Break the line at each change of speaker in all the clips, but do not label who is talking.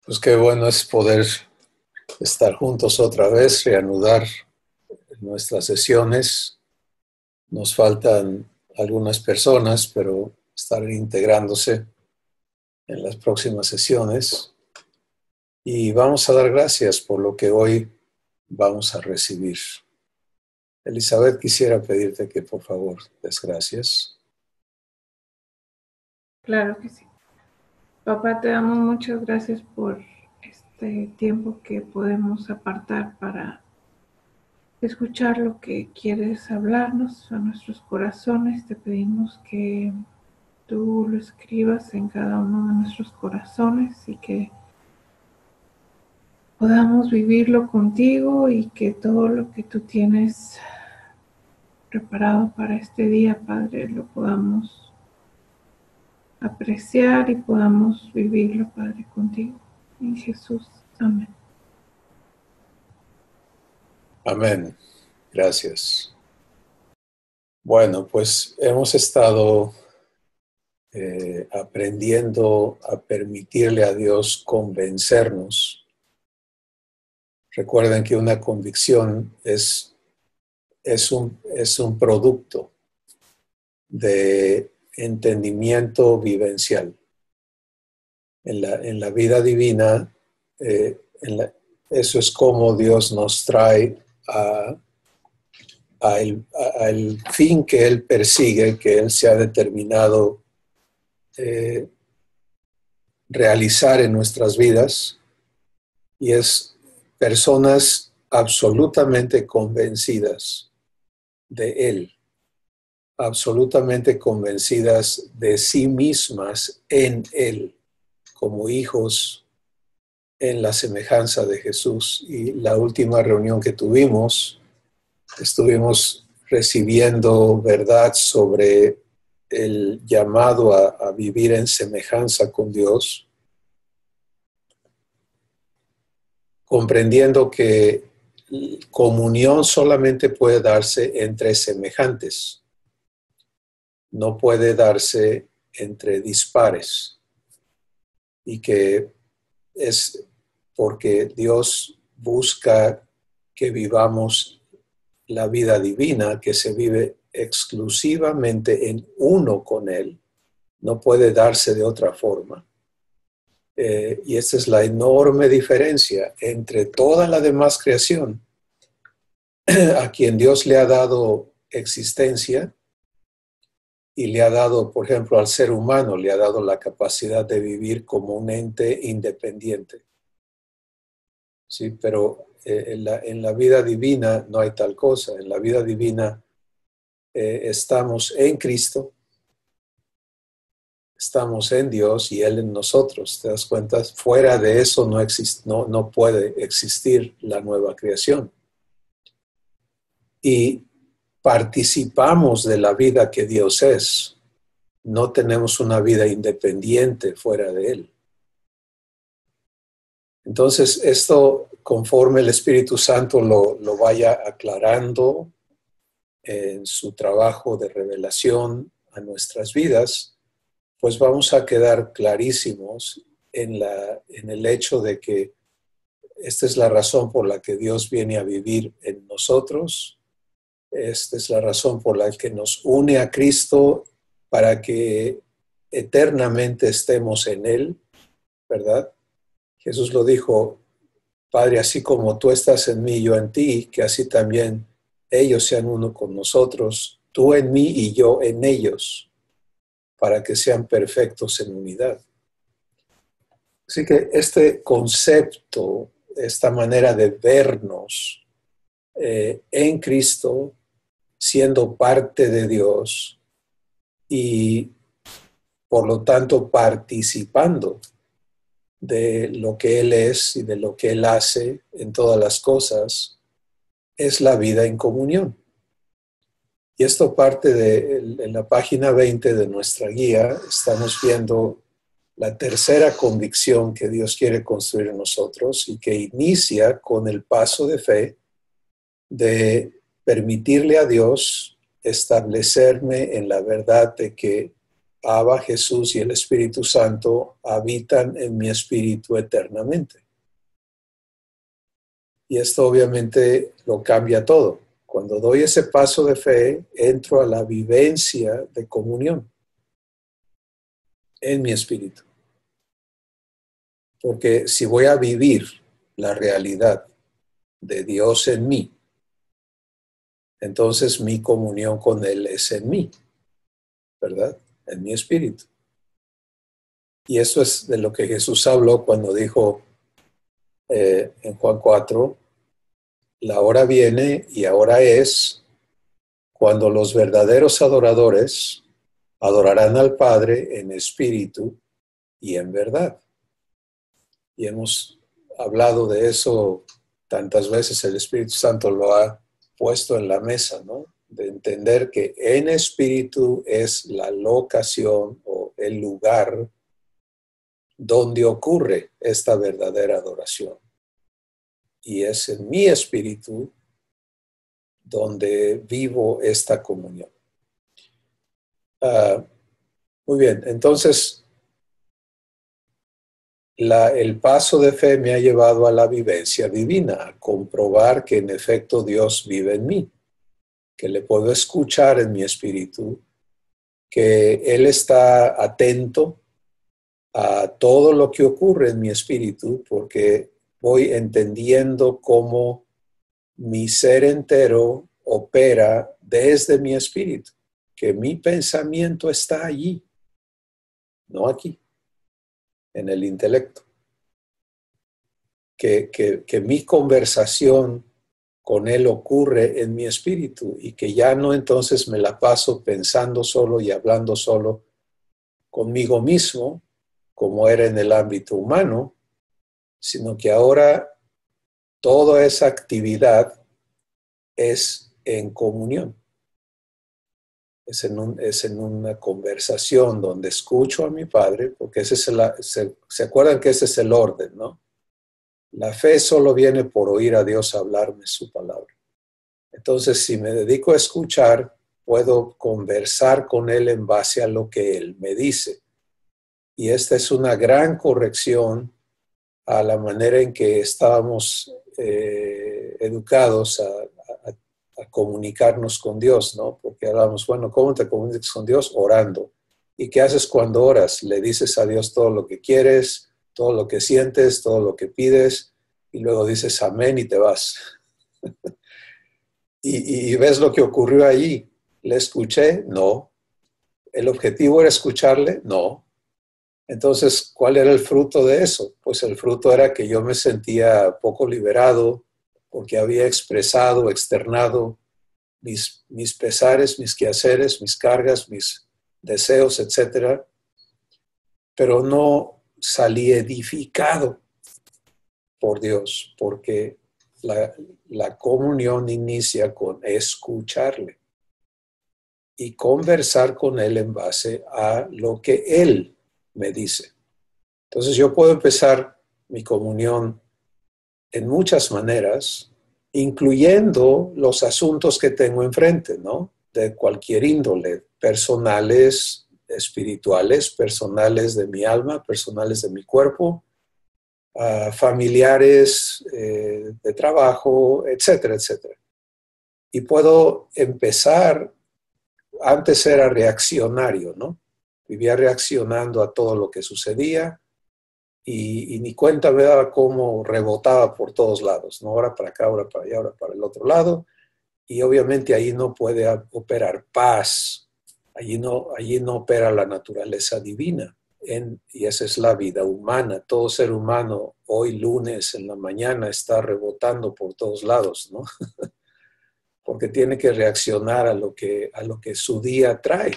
Pues qué bueno es poder estar juntos otra vez, reanudar nuestras sesiones. Nos faltan algunas personas, pero estarán integrándose en las próximas sesiones. Y vamos a dar gracias por lo que hoy vamos a recibir. Elizabeth, quisiera pedirte que por favor des gracias.
Claro que sí. Papá, te damos muchas gracias por este tiempo que podemos apartar para escuchar lo que quieres hablarnos a nuestros corazones. Te pedimos que tú lo escribas en cada uno de nuestros corazones y que podamos vivirlo contigo y que todo lo que tú tienes preparado para este día, Padre, lo podamos apreciar y podamos vivirlo, Padre, contigo. En Jesús. Amén.
Amén. Gracias. Bueno, pues hemos estado aprendiendo a permitirle a Dios convencernos. Recuerden que una convicción es un producto de entendimiento vivencial. En la vida divina, eso es como Dios nos trae al fin que Él persigue, que Él se ha determinado realizar en nuestras vidas, y es personas absolutamente convencidas de Él, absolutamente convencidas de sí mismas en Él, como hijos en la semejanza de Jesús. Y la última reunión que tuvimos, estuvimos recibiendo verdad sobre el llamado a vivir en semejanza con Dios, comprendiendo que comunión solamente puede darse entre semejantes, no puede darse entre dispares, y que es porque Dios busca que vivamos la vida divina, que se vive exclusivamente en uno con Él, no puede darse de otra forma. Y esta es la enorme diferencia entre toda la demás creación, a quien Dios le ha dado existencia y le ha dado, por ejemplo, al ser humano, le ha dado la capacidad de vivir como un ente independiente. Sí, pero en la vida divina no hay tal cosa. En la vida divina estamos en Cristo, estamos en Dios y Él en nosotros. ¿Te das cuenta? Fuera de eso no puede existir la nueva creación. Y participamos de la vida que Dios es. No tenemos una vida independiente fuera de Él. Entonces, esto, conforme el Espíritu Santo lo vaya aclarando en su trabajo de revelación a nuestras vidas, pues vamos a quedar clarísimos en el hecho de que esta es la razón por la que Dios viene a vivir en nosotros. Esta es la razón por la que nos une a Cristo, para que eternamente estemos en Él, ¿verdad? Jesús lo dijo: Padre, así como tú estás en mí y yo en ti, que así también ellos sean uno con nosotros, tú en mí y yo en ellos, para que sean perfectos en unidad. Así que este concepto, esta manera de vernos en Cristo, siendo parte de Dios y por lo tanto participando de lo que Él es y de lo que Él hace en todas las cosas, es la vida en comunión. Y esto parte en la página 20 de nuestra guía. Estamos viendo la tercera convicción que Dios quiere construir en nosotros, y que inicia con el paso de fe de permitirle a Dios establecerme en la verdad de que Abba, Jesús y el Espíritu Santo habitan en mi espíritu eternamente. Y esto obviamente lo cambia todo. Cuando doy ese paso de fe, entro a la vivencia de comunión en mi espíritu. Porque si voy a vivir la realidad de Dios en mí, entonces mi comunión con Él es en mí, ¿verdad? En mi espíritu. Y eso es de lo que Jesús habló cuando dijo en Juan 4, la hora viene y ahora es cuando los verdaderos adoradores adorarán al Padre en espíritu y en verdad. Y hemos hablado de eso tantas veces, el Espíritu Santo lo ha puesto en la mesa, ¿no? De entender que en espíritu es la locación o el lugar donde ocurre esta verdadera adoración. Y es en mi espíritu donde vivo esta comunión. Muy bien, entonces el paso de fe me ha llevado a la vivencia divina, a comprobar que en efecto Dios vive en mí, que le puedo escuchar en mi espíritu, que Él está atento a todo lo que ocurre en mi espíritu, porque voy entendiendo cómo mi ser entero opera desde mi espíritu, que mi pensamiento está allí, no aquí, en el intelecto. Que mi conversación con Él ocurre en mi espíritu y que ya no entonces me la paso pensando solo y hablando solo conmigo mismo, como era en el ámbito humano, sino que ahora toda esa actividad es en comunión. Es en una conversación donde escucho a mi Padre, porque ese es se acuerdan que ese es el orden, ¿no? La fe solo viene por oír a Dios hablarme su palabra. Entonces, si me dedico a escuchar, puedo conversar con Él en base a lo que Él me dice. Y esta es una gran corrección a la manera en que estábamos educados a comunicarnos con Dios, ¿no? Porque hablamos, bueno, ¿cómo te comunicas con Dios? Orando. ¿Y qué haces cuando oras? Le dices a Dios todo lo que quieres, todo lo que sientes, todo lo que pides, y luego dices amén y te vas. y ves lo que ocurrió allí. ¿Le escuché? No. ¿El objetivo era escucharle? No. Entonces, ¿cuál era el fruto de eso? Pues el fruto era que yo me sentía poco liberado porque había expresado, externado mis pesares, mis quehaceres, mis cargas, mis deseos, etcétera, pero no salí edificado por Dios, porque la comunión inicia con escucharle y conversar con Él en base a lo que Él me dice. Entonces yo puedo empezar mi comunión en muchas maneras, incluyendo los asuntos que tengo enfrente, ¿no? De cualquier índole, personales, espirituales, personales de mi alma, personales de mi cuerpo, familiares, de trabajo, etcétera, etcétera. Y puedo empezar, antes era reaccionario, ¿no? Vivía reaccionando a todo lo que sucedía y ni cuenta me daba cómo rebotaba por todos lados, ¿no? Ahora para acá, ahora para allá, ahora para el otro lado. Y obviamente ahí no puede operar paz, allí no opera la naturaleza divina. Y esa es la vida humana. Todo ser humano hoy lunes en la mañana está rebotando por todos lados, ¿no? Porque tiene que reaccionar a lo que su día trae.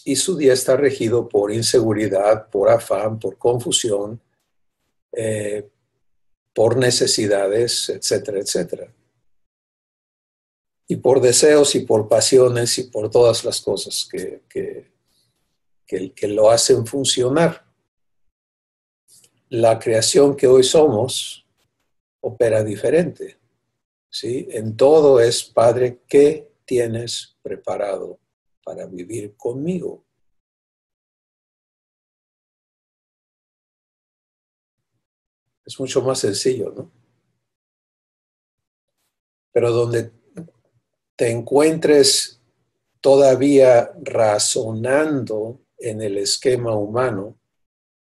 Y su día está regido por inseguridad, por afán, por confusión, por necesidades, etcétera, etcétera. Y por deseos y por pasiones y por todas las cosas que lo hacen funcionar. La creación que hoy somos opera diferente, ¿sí? En todo es, Padre, ¿qué tienes preparado para vivir conmigo? Es mucho más sencillo, ¿no? Pero donde te encuentres todavía razonando en el esquema humano,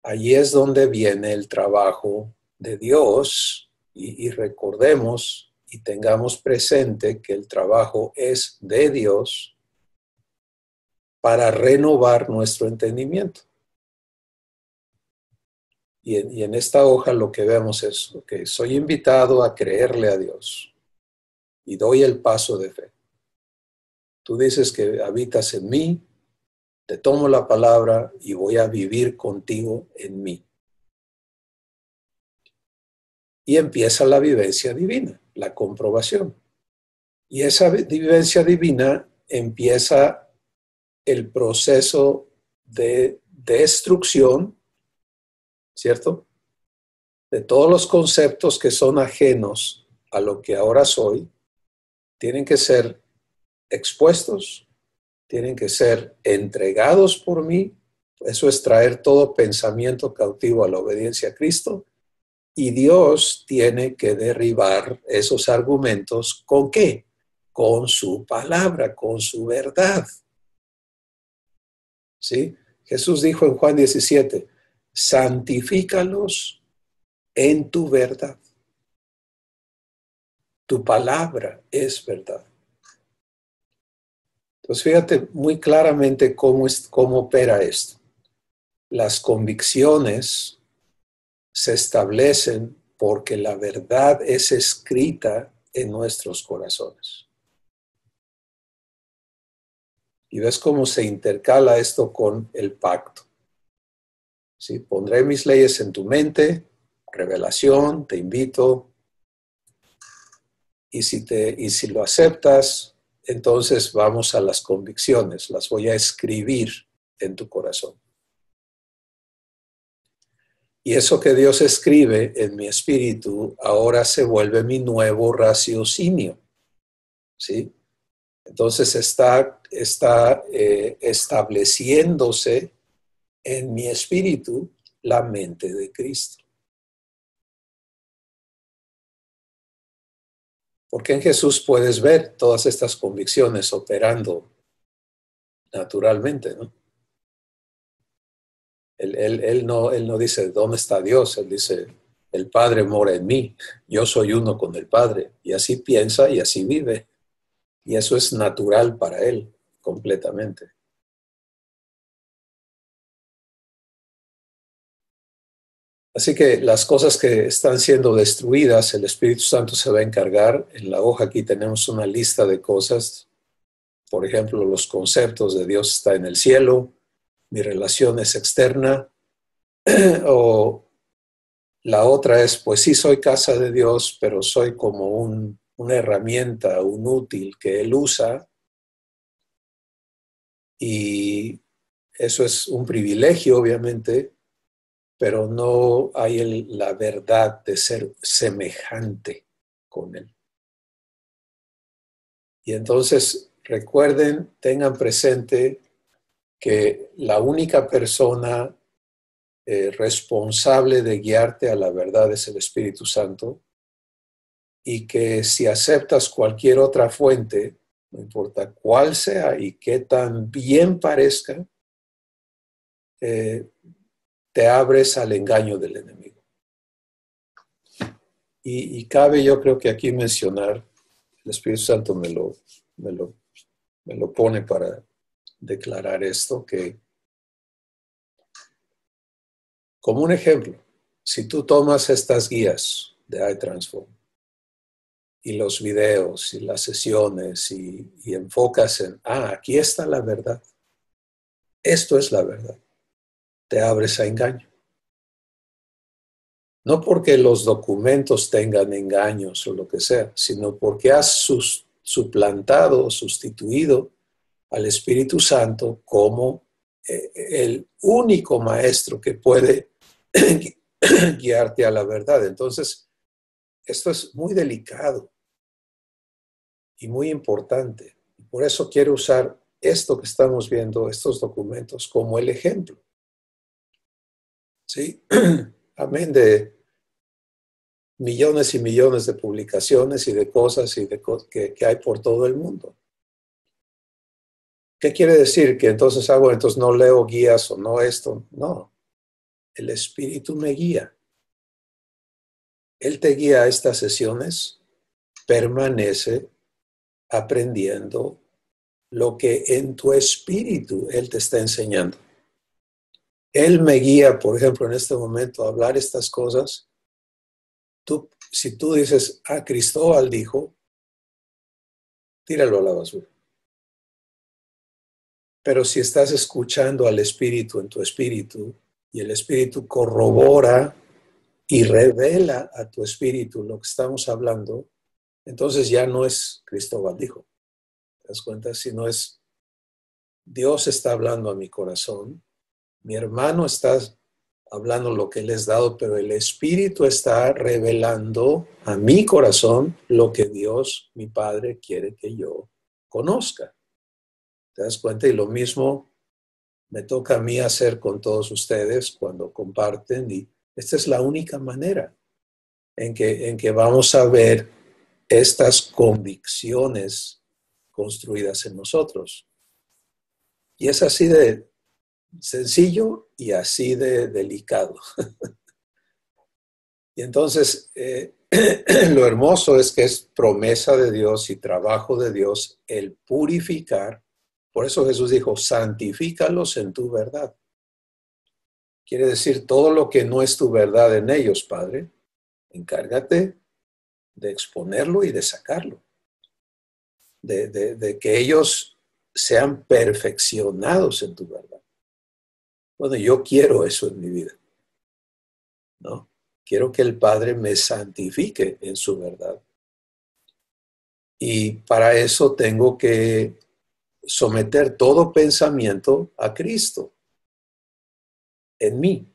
allí es donde viene el trabajo de Dios y recordemos y tengamos presente que el trabajo es de Dios para renovar nuestro entendimiento. Y en esta hoja lo que vemos es que soy invitado a creerle a Dios y doy el paso de fe. Tú dices que habitas en mí, te tomo la palabra y voy a vivir contigo en mí. Y empieza la vivencia divina, la comprobación. Y esa vivencia divina empieza el proceso de destrucción, ¿cierto? De todos los conceptos que son ajenos a lo que ahora soy, tienen que ser expuestos, tienen que ser entregados por mí. Eso es traer todo pensamiento cautivo a la obediencia a Cristo. Y Dios tiene que derribar esos argumentos ¿con qué? Con su palabra, con su verdad. ¿Sí? Jesús dijo en Juan 17, santifícalos en tu verdad. Tu palabra es verdad. Entonces fíjate muy claramente cómo opera esto. Las convicciones se establecen porque la verdad es escrita en nuestros corazones. Y ves cómo se intercala esto con el pacto. ¿Sí? Pondré mis leyes en tu mente, revelación, te invito. Y si lo aceptas, entonces vamos a las convicciones, las voy a escribir en tu corazón. Y eso que Dios escribe en mi espíritu ahora se vuelve mi nuevo raciocinio, ¿sí? Entonces está estableciéndose en mi espíritu la mente de Cristo. Porque en Jesús puedes ver todas estas convicciones operando naturalmente, ¿no? Él no dice, ¿dónde está Dios? Él dice, el Padre mora en mí, yo soy uno con el Padre. Y así piensa y así vive. Y eso es natural para él, completamente. Así que las cosas que están siendo destruidas, el Espíritu Santo se va a encargar. En la hoja aquí tenemos una lista de cosas. Por ejemplo, los conceptos de Dios está en el cielo, mi relación es externa, o la otra es, pues sí soy casa de Dios, pero soy como una herramienta, un útil que Él usa, y eso es un privilegio, obviamente, pero no hay la verdad de ser semejante con Él. Y entonces, recuerden, tengan presente que la única persona responsable de guiarte a la verdad es el Espíritu Santo, y que si aceptas cualquier otra fuente, no importa cuál sea y qué tan bien parezca, te abres al engaño del enemigo. Y cabe, yo creo que aquí mencionar, el Espíritu Santo me lo pone para declarar esto, que como un ejemplo, si tú tomas estas guías de iTransform y los videos y las sesiones y enfocas en, aquí está la verdad, esto es la verdad, te abres a engaño. No porque los documentos tengan engaños o lo que sea, sino porque has suplantado o sustituido al Espíritu Santo como el único maestro que puede guiarte a la verdad. Entonces, esto es muy delicado y muy importante. Por eso quiero usar esto que estamos viendo, estos documentos, como el ejemplo. ¿Sí? Amén de millones y millones de publicaciones y de cosas que hay por todo el mundo. ¿Qué quiere decir? Que entonces, bueno, entonces no leo guías o no esto. No, el Espíritu me guía. Él te guía a estas sesiones, permanece aprendiendo lo que en tu espíritu Él te está enseñando. Él me guía, por ejemplo, en este momento a hablar estas cosas. Si tú dices, Cristóbal dijo, tíralo a la basura. Pero si estás escuchando al Espíritu en tu espíritu y el Espíritu corrobora y revela a tu espíritu lo que estamos hablando, entonces ya no es Cristóbal dijo. ¿Te das cuenta? Sino es Dios está hablando a mi corazón, mi hermano está hablando lo que le has dado, pero el Espíritu está revelando a mi corazón lo que Dios, mi Padre, quiere que yo conozca. ¿Te das cuenta? Y lo mismo me toca a mí hacer con todos ustedes cuando comparten, y esta es la única manera en que vamos a ver estas convicciones construidas en nosotros. Y es así de sencillo y así de delicado. Y entonces, lo hermoso es que es promesa de Dios y trabajo de Dios el purificar. Por eso Jesús dijo, santifícalos en tu verdad. Quiere decir, todo lo que no es tu verdad en ellos, Padre, encárgate de exponerlo y de sacarlo. De que ellos sean perfeccionados en tu verdad. Bueno, yo quiero eso en mi vida, ¿no? Quiero que el Padre me santifique en su verdad. Y para eso tengo que someter todo pensamiento a Cristo en mí.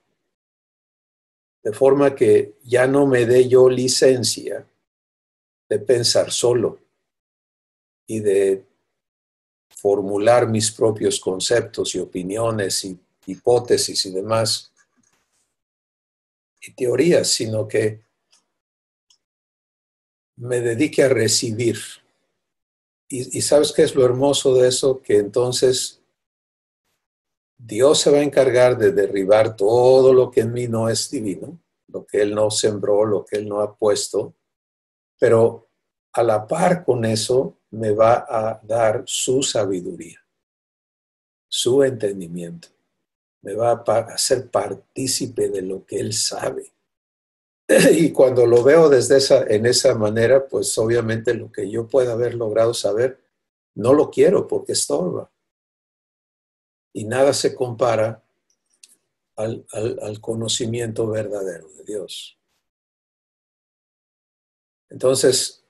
De forma que ya no me dé yo licencia de pensar solo y de formular mis propios conceptos y opiniones y hipótesis y demás y teorías, sino que me dedique a recibir. Y ¿sabes qué es lo hermoso de eso? Que entonces Dios se va a encargar de derribar todo lo que en mí no es divino, lo que Él no sembró, lo que Él no ha puesto, pero a la par con eso me va a dar su sabiduría, su entendimiento, me va a hacer partícipe de lo que Él sabe. Y cuando lo veo en esa manera, pues obviamente lo que yo pueda haber logrado saber, no lo quiero porque estorba. Y nada se compara al conocimiento verdadero de Dios. Entonces,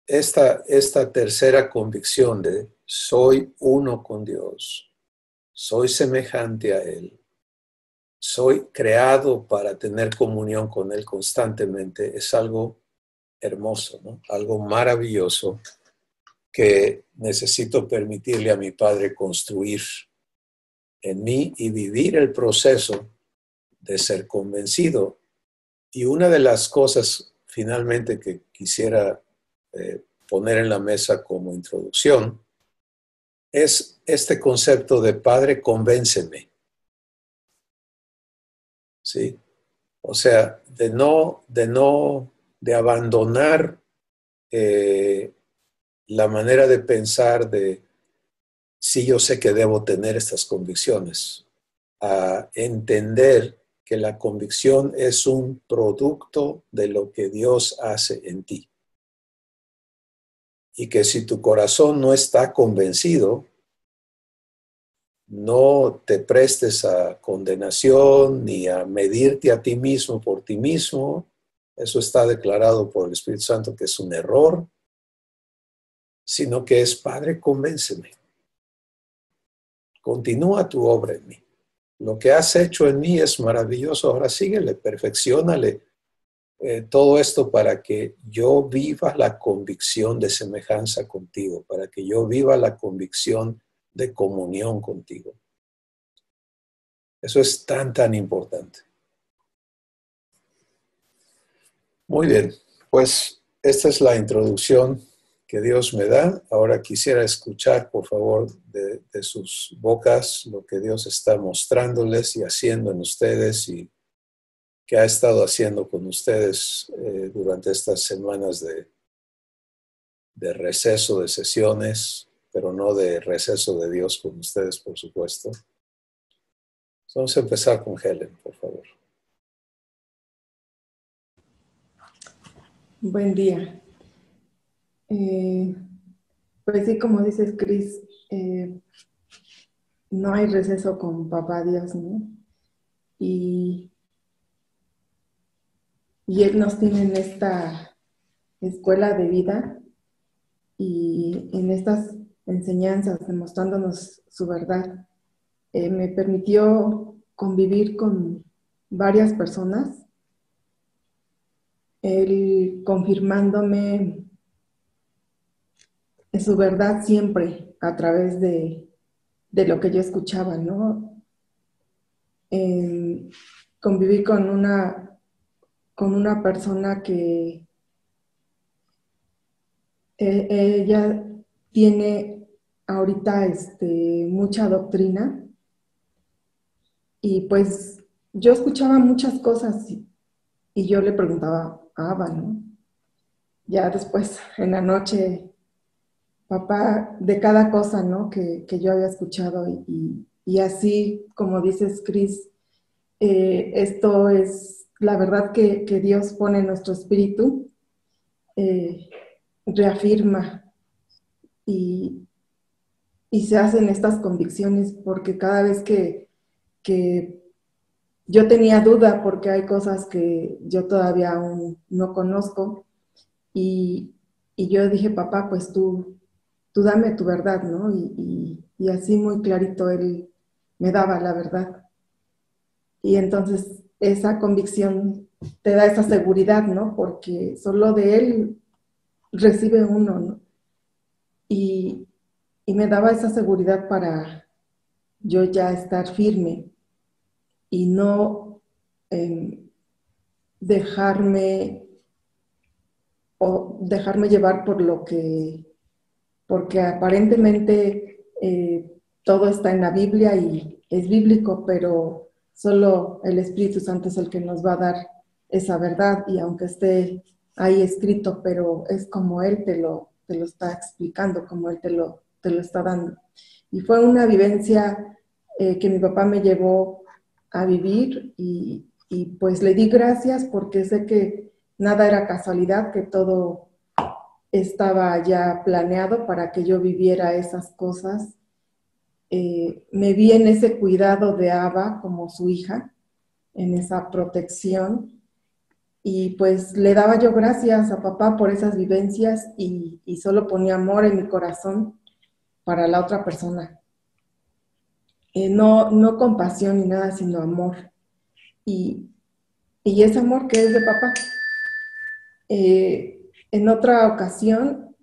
esta tercera convicción de soy uno con Dios, soy semejante a Él, soy creado para tener comunión con Él constantemente, es algo hermoso, ¿no? Algo maravilloso que necesito permitirle a mi Padre construir en mí y vivir el proceso de ser convencido. Y una de las cosas finalmente que quisiera poner en la mesa como introducción es este concepto de Padre, convénceme. ¿Sí? O sea, de abandonar la manera de pensar de sí, yo sé que debo tener estas convicciones, a entender que la convicción es un producto de lo que Dios hace en ti. Y que si tu corazón no está convencido, no te prestes a condenación ni a medirte a ti mismo por ti mismo. Eso está declarado por el Espíritu Santo que es un error, sino que es, Padre, convénceme. Continúa tu obra en mí. Lo que has hecho en mí es maravilloso. Ahora síguele, perfecciónale todo esto para que yo viva la convicción de semejanza contigo, para que yo viva la convicción de comunión contigo. Eso es tan importante. Muy bien, pues esta es la introducción que Dios me da. Ahora quisiera escuchar, por favor, de sus bocas lo que Dios está mostrándoles y haciendo en ustedes y que ha estado haciendo con ustedes durante estas semanas de receso de sesiones, pero no de receso de Dios con ustedes, por supuesto. Vamos a empezar con Helen, por favor.
Buen día. Pues sí, como dices, Cris, no hay receso con Papá Dios, ¿no? Y Él nos tiene en esta escuela de vida y en estas enseñanzas, demostrándonos su verdad. Me permitió convivir con varias personas, Él confirmándome su verdad siempre a través de lo que yo escuchaba, ¿no? Conviví con una persona que ella tiene ahorita mucha doctrina y pues yo escuchaba muchas cosas y yo le preguntaba a Abba, ¿no? Ya después en la noche, papá, de cada cosa, ¿no? que yo había escuchado y así, como dices, Cris, esto es la verdad que Dios pone en nuestro espíritu, reafirma y se hacen estas convicciones porque cada vez que yo tenía duda, porque hay cosas que yo todavía aún no conozco, y yo dije, papá, pues tú dame tu verdad, ¿no? Y así muy clarito él me daba la verdad. Y entonces esa convicción te da esa seguridad, ¿no? Porque solo de él recibe uno, ¿no? Y me daba esa seguridad para yo ya estar firme y no dejarme llevar por porque aparentemente todo está en la Biblia y es bíblico, pero solo el Espíritu Santo es el que nos va a dar esa verdad, y aunque esté ahí escrito, pero es como Él te lo está explicando, como Él te lo está dando. Y fue una vivencia que mi papá me llevó a vivir y pues le di gracias porque sé que nada era casualidad, que todo estaba ya planeado para que yo viviera esas cosas. Me vi en ese cuidado de Abba como su hija, en esa protección, y pues le daba yo gracias a papá por esas vivencias y solo ponía amor en mi corazón para la otra persona. No compasión ni nada, sino amor. Y ese amor que es de papá. En otra ocasión,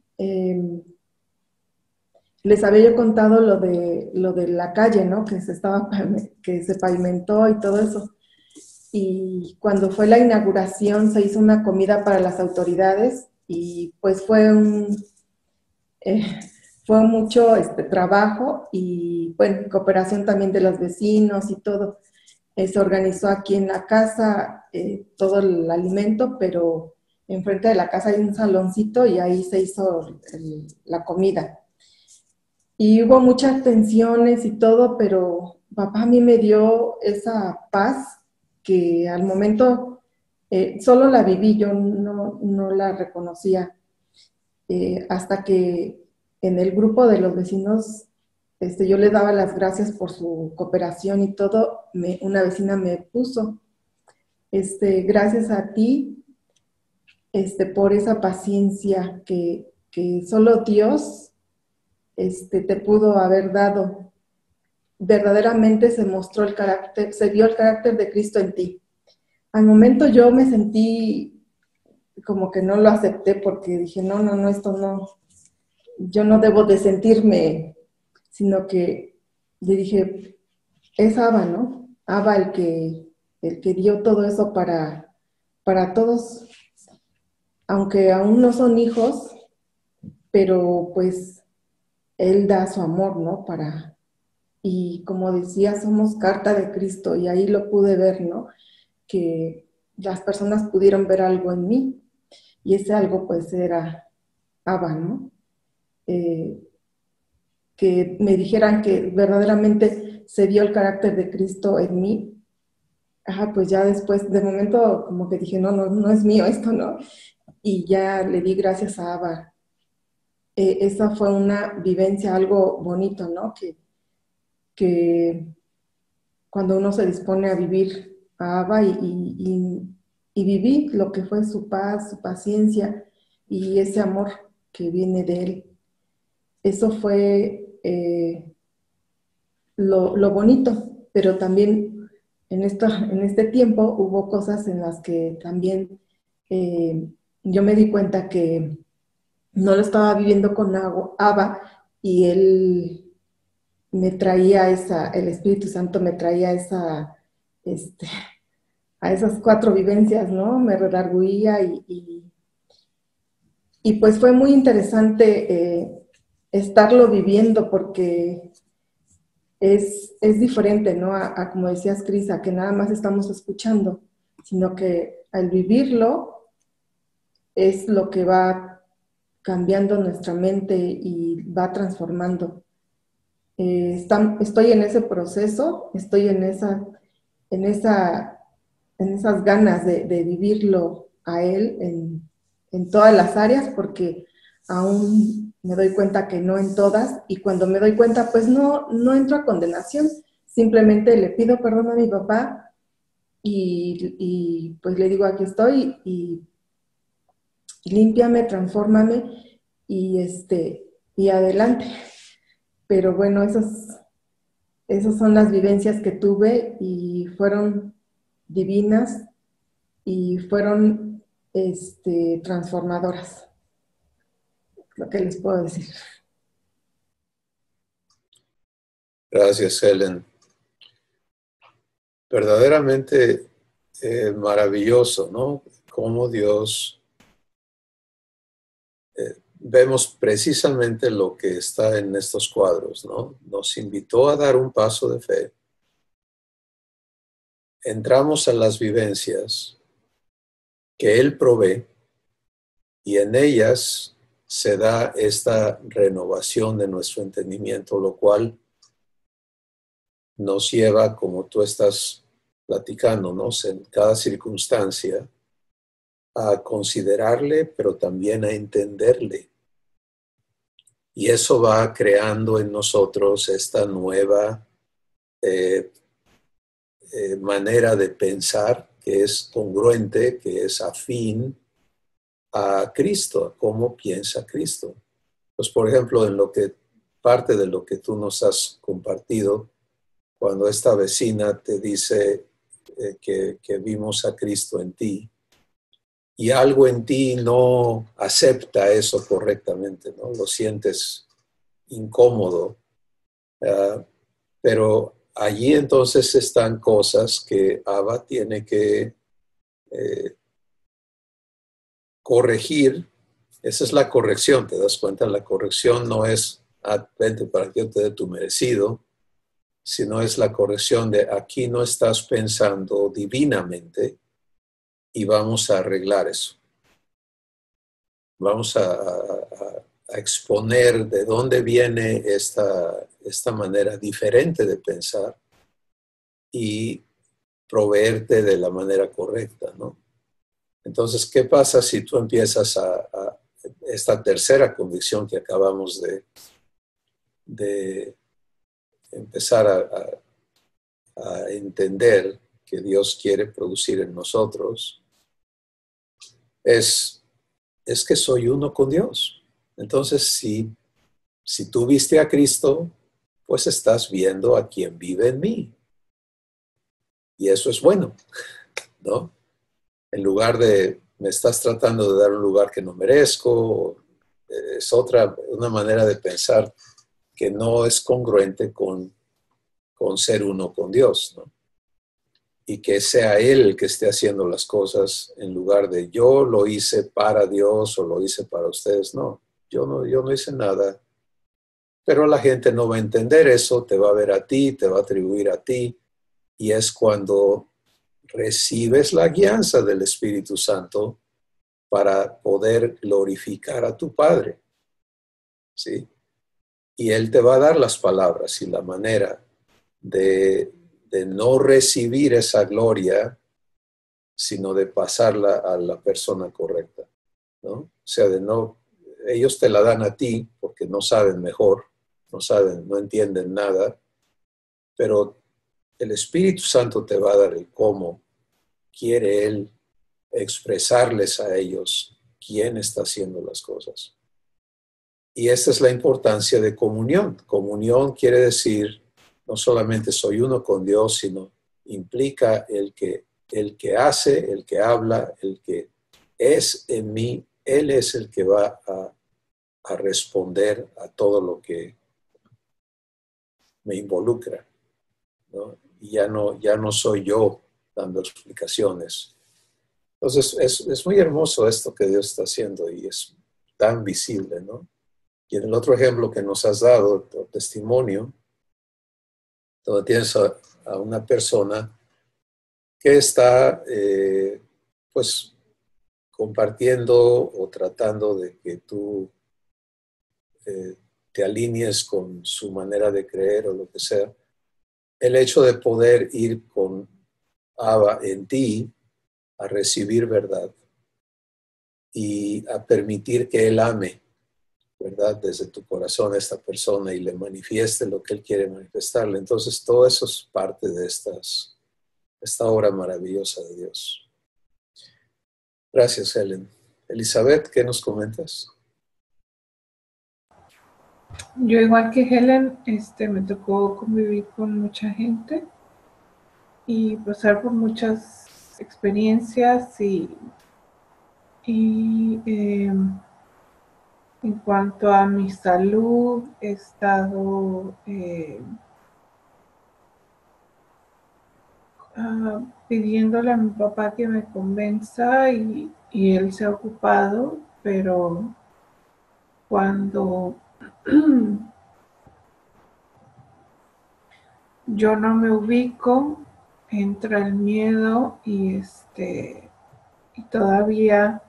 les había yo contado lo de la calle, ¿no? Que se pavimentó y todo eso. Y cuando fue la inauguración se hizo una comida para las autoridades y pues fue mucho trabajo y bueno, cooperación también de los vecinos y todo. Se organizó aquí en la casa todo el alimento, pero enfrente de la casa hay un saloncito y ahí se hizo la comida. Y hubo muchas tensiones y todo, pero papá a mí me dio esa paz que al momento solo la viví, yo no la reconocía, hasta que en el grupo de los vecinos yo les daba las gracias por su cooperación y todo. Una vecina me puso, gracias a ti, por esa paciencia que solo Dios te pudo haber dado. Verdaderamente se mostró el carácter, se vio el carácter de Cristo en ti. Al momento yo me sentí como que no lo acepté porque dije, no, esto no, yo no debo de sentirme, sino que le dije, es Abba, ¿no? Abba el que dio todo eso para todos. aunque aún no son hijos, pero pues Él da su amor, ¿no? Y como decía, somos carta de Cristo y ahí lo pude ver, ¿no? Que las personas pudieron ver algo en mí y ese algo pues era Abba, ¿no? Eh, que me dijeran que verdaderamente se vio el carácter de Cristo en mí. Ajá, pues ya después, de momento, como que dije, no es mío esto, ¿no? Y ya le di gracias a Abba. Esa fue una vivencia, algo bonito, ¿no? Que cuando uno se dispone a vivir a Abba y viví lo que fue su paz, su paciencia y ese amor que viene de Él. Eso fue lo bonito, pero también en este tiempo hubo cosas en las que también eh, yo me di cuenta que no lo estaba viviendo con Abba y él me traía el Espíritu Santo me traía este, a esas 4 vivencias, ¿no? Me redarguía y pues fue muy interesante estarlo viviendo porque es diferente, ¿no? A como decías, Cris, a que nada más estamos escuchando, sino que al vivirlo es lo que va cambiando nuestra mente y va transformando. Estoy en ese proceso, estoy en esa, en esas ganas de vivirlo a él en todas las áreas, porque aún me doy cuenta que no en todas, y cuando me doy cuenta, pues no entro a condenación, simplemente le pido perdón a mi papá y pues le digo, aquí estoy, y límpiame, transfórmame, y adelante. Pero bueno, esas son las vivencias que tuve y fueron divinas y fueron transformadoras, lo que les puedo decir.
Gracias, Helen. Verdaderamente maravilloso, ¿no? Cómo Dios, vemos precisamente lo que está en estos cuadros, ¿no? Nos invitó a dar un paso de fe. Entramos a las vivencias que Él provee y en ellas se da esta renovación de nuestro entendimiento, lo cual nos lleva, como tú estás platicándonos, en cada circunstancia, a considerarle, pero también a entenderle. Y eso va creando en nosotros esta nueva manera de pensar que es congruente, que es afín a Cristo, a cómo piensa Cristo. Pues, por ejemplo, parte de lo que tú nos has compartido, cuando esta vecina te dice que vimos a Cristo en ti, y algo en ti no acepta eso correctamente, ¿no? Lo sientes incómodo, pero allí entonces están cosas que Abba tiene que corregir. Esa es la corrección, ¿te das cuenta? La corrección no es, vente para que yo te dé tu merecido, sino es la corrección de aquí no estás pensando divinamente y vamos a arreglar eso. Vamos a exponer de dónde viene esta manera diferente de pensar y proveerte de la manera correcta, ¿no? Entonces, ¿qué pasa si tú empiezas a esta tercera convicción que acabamos de empezar a entender que Dios quiere producir en nosotros? Es que soy uno con Dios. Entonces, si tú viste a Cristo, pues estás viendo a quien vive en mí. Y eso es bueno, ¿no? En lugar de, me estás tratando de dar un lugar que no merezco, es una manera de pensar que no es congruente con ser uno con Dios, ¿no? y que sea Él el que esté haciendo las cosas en lugar de yo lo hice para Dios o lo hice para ustedes. No, yo no hice nada. Pero la gente no va a entender eso, te va a ver a ti, te va a atribuir a ti, y es cuando recibes la guianza del Espíritu Santo para poder glorificar a tu Padre, ¿sí? Y Él te va a dar las palabras y la manera de no recibir esa gloria, sino de pasarla a la persona correcta, ¿no? O sea, ellos te la dan a ti porque no saben mejor, no saben, no entienden nada, pero el Espíritu Santo te va a dar el cómo quiere Él expresarles a ellos quién está haciendo las cosas. Y esta es la importancia de comunión. Comunión quiere decir, no solamente soy uno con Dios, sino implica el que hace, el que habla, el que es en mí, Él es el que va a responder a todo lo que me involucra, ¿no? Y ya no soy yo dando explicaciones. Entonces, es muy hermoso esto que Dios está haciendo y es tan visible, ¿no? Y en el otro ejemplo que nos has dado, tu testimonio, donde tienes a una persona que está, pues, compartiendo o tratando de que tú te alinees con su manera de creer o lo que sea, el hecho de poder ir con Abba en ti a recibir verdad y a permitir que Él ame, ¿verdad? Desde tu corazón a esta persona y le manifieste lo que Él quiere manifestarle. Entonces, todo eso es parte de esta obra maravillosa de Dios. Gracias, Helen. Elizabeth, ¿qué nos comentas?
Yo, igual que Helen, me tocó convivir con mucha gente y pasar por muchas experiencias y en cuanto a mi salud, he estado pidiéndole a mi papá que me convenza y él se ha ocupado, pero cuando yo no me ubico, entra el miedo y todavía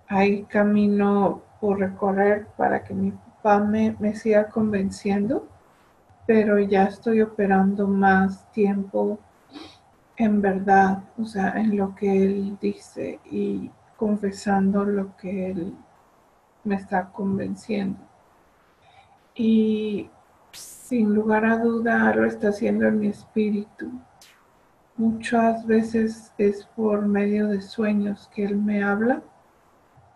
hay camino por recorrer para que mi papá me siga convenciendo, pero ya estoy operando más tiempo en verdad, o sea, en lo que él dice y confesando lo que él me está convenciendo. Y sin lugar a duda lo está haciendo en mi espíritu. Muchas veces es por medio de sueños que él me habla,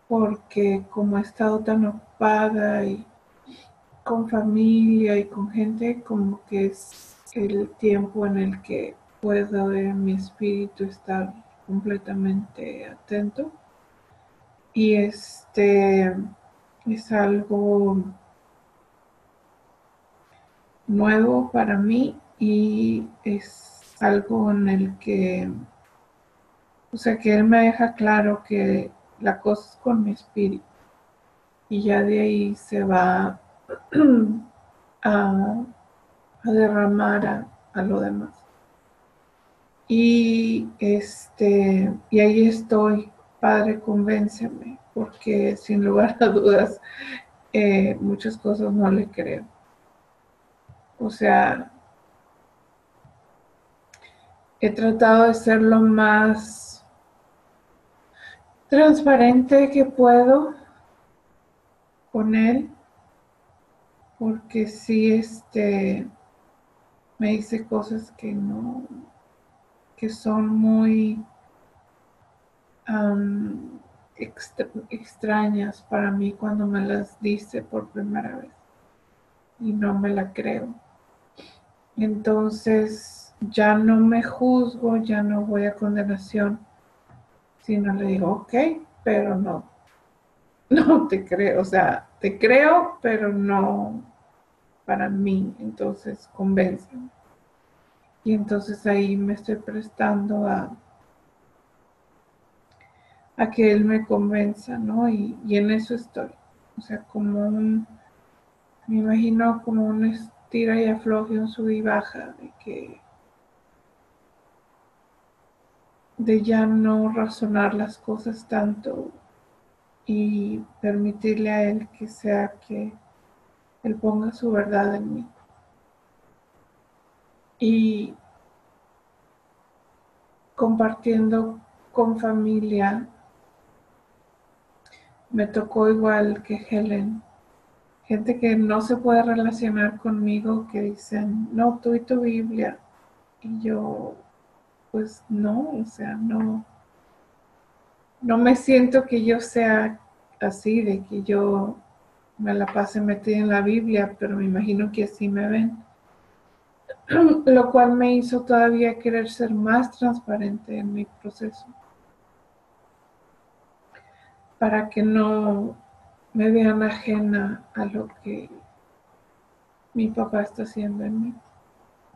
porque como he estado tan ocupada y con familia y con gente, como que es el tiempo en el que puedo en mi espíritu estar completamente atento. Y es algo nuevo para mí y es algo en el que, o sea, que él me deja claro que la cosa es con mi espíritu y ya de ahí se va a derramar a lo demás. Y y ahí estoy, Padre, convénceme, porque sin lugar a dudas muchas cosas no le creo. O sea, he tratado de ser lo más transparente que puedo con él, porque sí, me dice cosas que no, que son muy extrañas para mí cuando me las dice por primera vez y no me la creo. Entonces ya no me juzgo, ya no voy a condenación, sino le digo, ok, pero no te creo, o sea, te creo, pero no para mí, entonces convénceme. Y entonces ahí me estoy prestando a que Él me convenza, ¿no? Y en eso estoy. O sea, me imagino como un estira y afloje, un sub y baja, de ya no razonar las cosas tanto y permitirle a Él que Él ponga su verdad en mí. Y compartiendo con familia, me tocó igual que Helen, gente que no se puede relacionar conmigo, que dicen, no, tú y tu Biblia. Y yo, pues no, o sea, no me siento que yo sea así, de que yo me la pase metida en la Biblia, pero me imagino que así me ven. Lo cual me hizo todavía querer ser más transparente en mi proceso, para que no me vean ajena a lo que mi papá está haciendo en mí.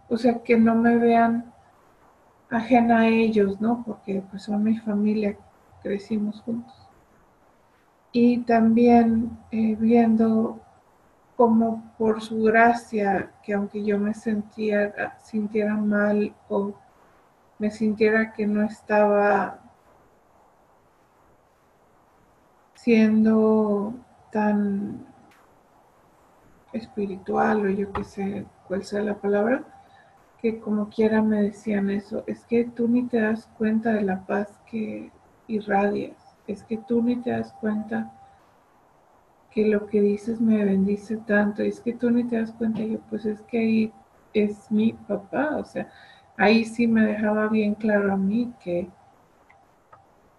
O sea, que no me vean ajena a ellos, ¿no? Porque pues son mi familia, crecimos juntos. Y también viendo como por su gracia, que aunque yo me sintiera mal o me sintiera que no estaba siendo tan espiritual o yo qué sé cuál sea la palabra, que como quiera me decían eso, es que tú ni te das cuenta de la paz que irradias, es que tú ni te das cuenta que lo que dices me bendice tanto, es que tú ni te das cuenta, yo pues es que ahí es mi papá, o sea, ahí sí me dejaba bien claro a mí que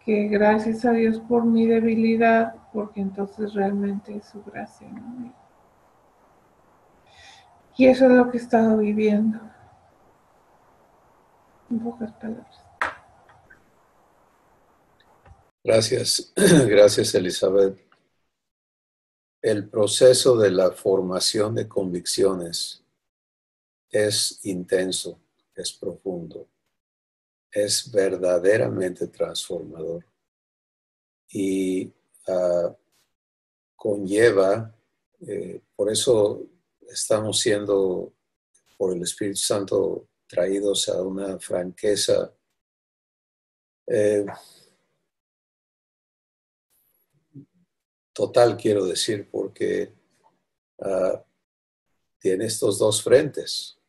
gracias a Dios por mi debilidad, porque entonces realmente es su gracia, ¿no? Y eso es lo que he estado viviendo, en pocas palabras.
Gracias, gracias Elizabeth. El proceso de la formación de convicciones es intenso, es profundo, es verdaderamente transformador y conlleva, por eso estamos siendo por el Espíritu Santo traídos a una franqueza eh, total, quiero decir, porque tiene estos dos frentes,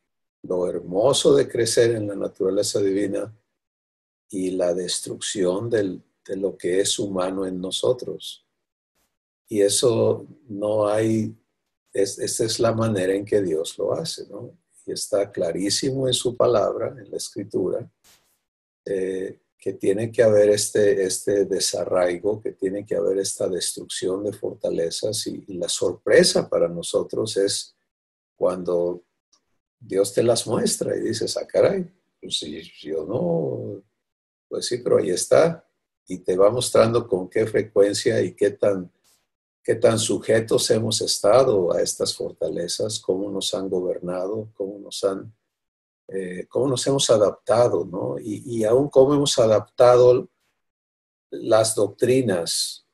lo hermoso de crecer en la naturaleza divina y la destrucción de lo que es humano en nosotros. Y eso no hay, esta es la manera en que Dios lo hace, ¿no? Y está clarísimo en su palabra, en la escritura, que tiene que haber este desarraigo, que tiene que haber esta destrucción de fortalezas y la sorpresa para nosotros es cuando Dios te las muestra y dices, ah, caray, pues si yo no, pues sí, pero ahí está. Y te va mostrando con qué frecuencia y qué tan sujetos hemos estado a estas fortalezas, cómo nos han gobernado, cómo nos hemos adaptado, ¿no? Y aún cómo hemos adaptado las doctrinas,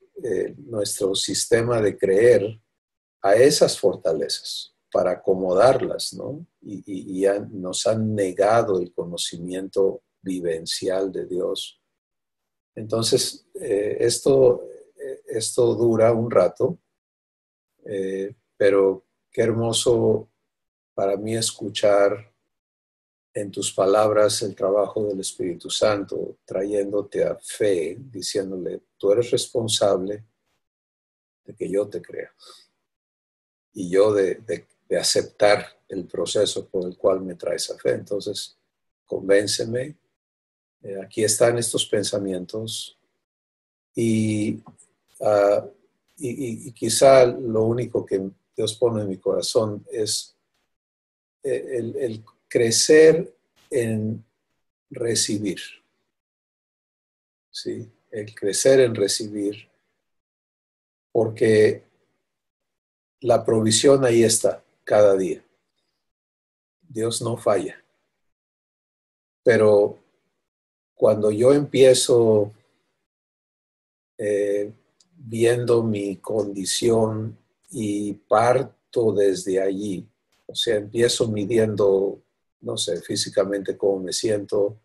nuestro sistema de creer a esas fortalezas para acomodarlas, ¿no? Y nos han negado el conocimiento vivencial de Dios. Entonces, esto dura un rato, pero qué hermoso para mí escuchar en tus palabras el trabajo del Espíritu Santo, trayéndote a fe, diciéndole, tú eres responsable de que yo te crea y yo de aceptar el proceso por el cual me traes a fe. Entonces, convénceme, aquí están estos pensamientos y, uh, y quizá lo único que Dios pone en mi corazón es el crecer en recibir, ¿sí? El crecer en recibir, porque la provisión ahí está cada día. Dios no falla. Pero cuando yo empiezo viendo mi condición y parto desde allí, o sea, empiezo midiendo, no sé, físicamente cómo me siento,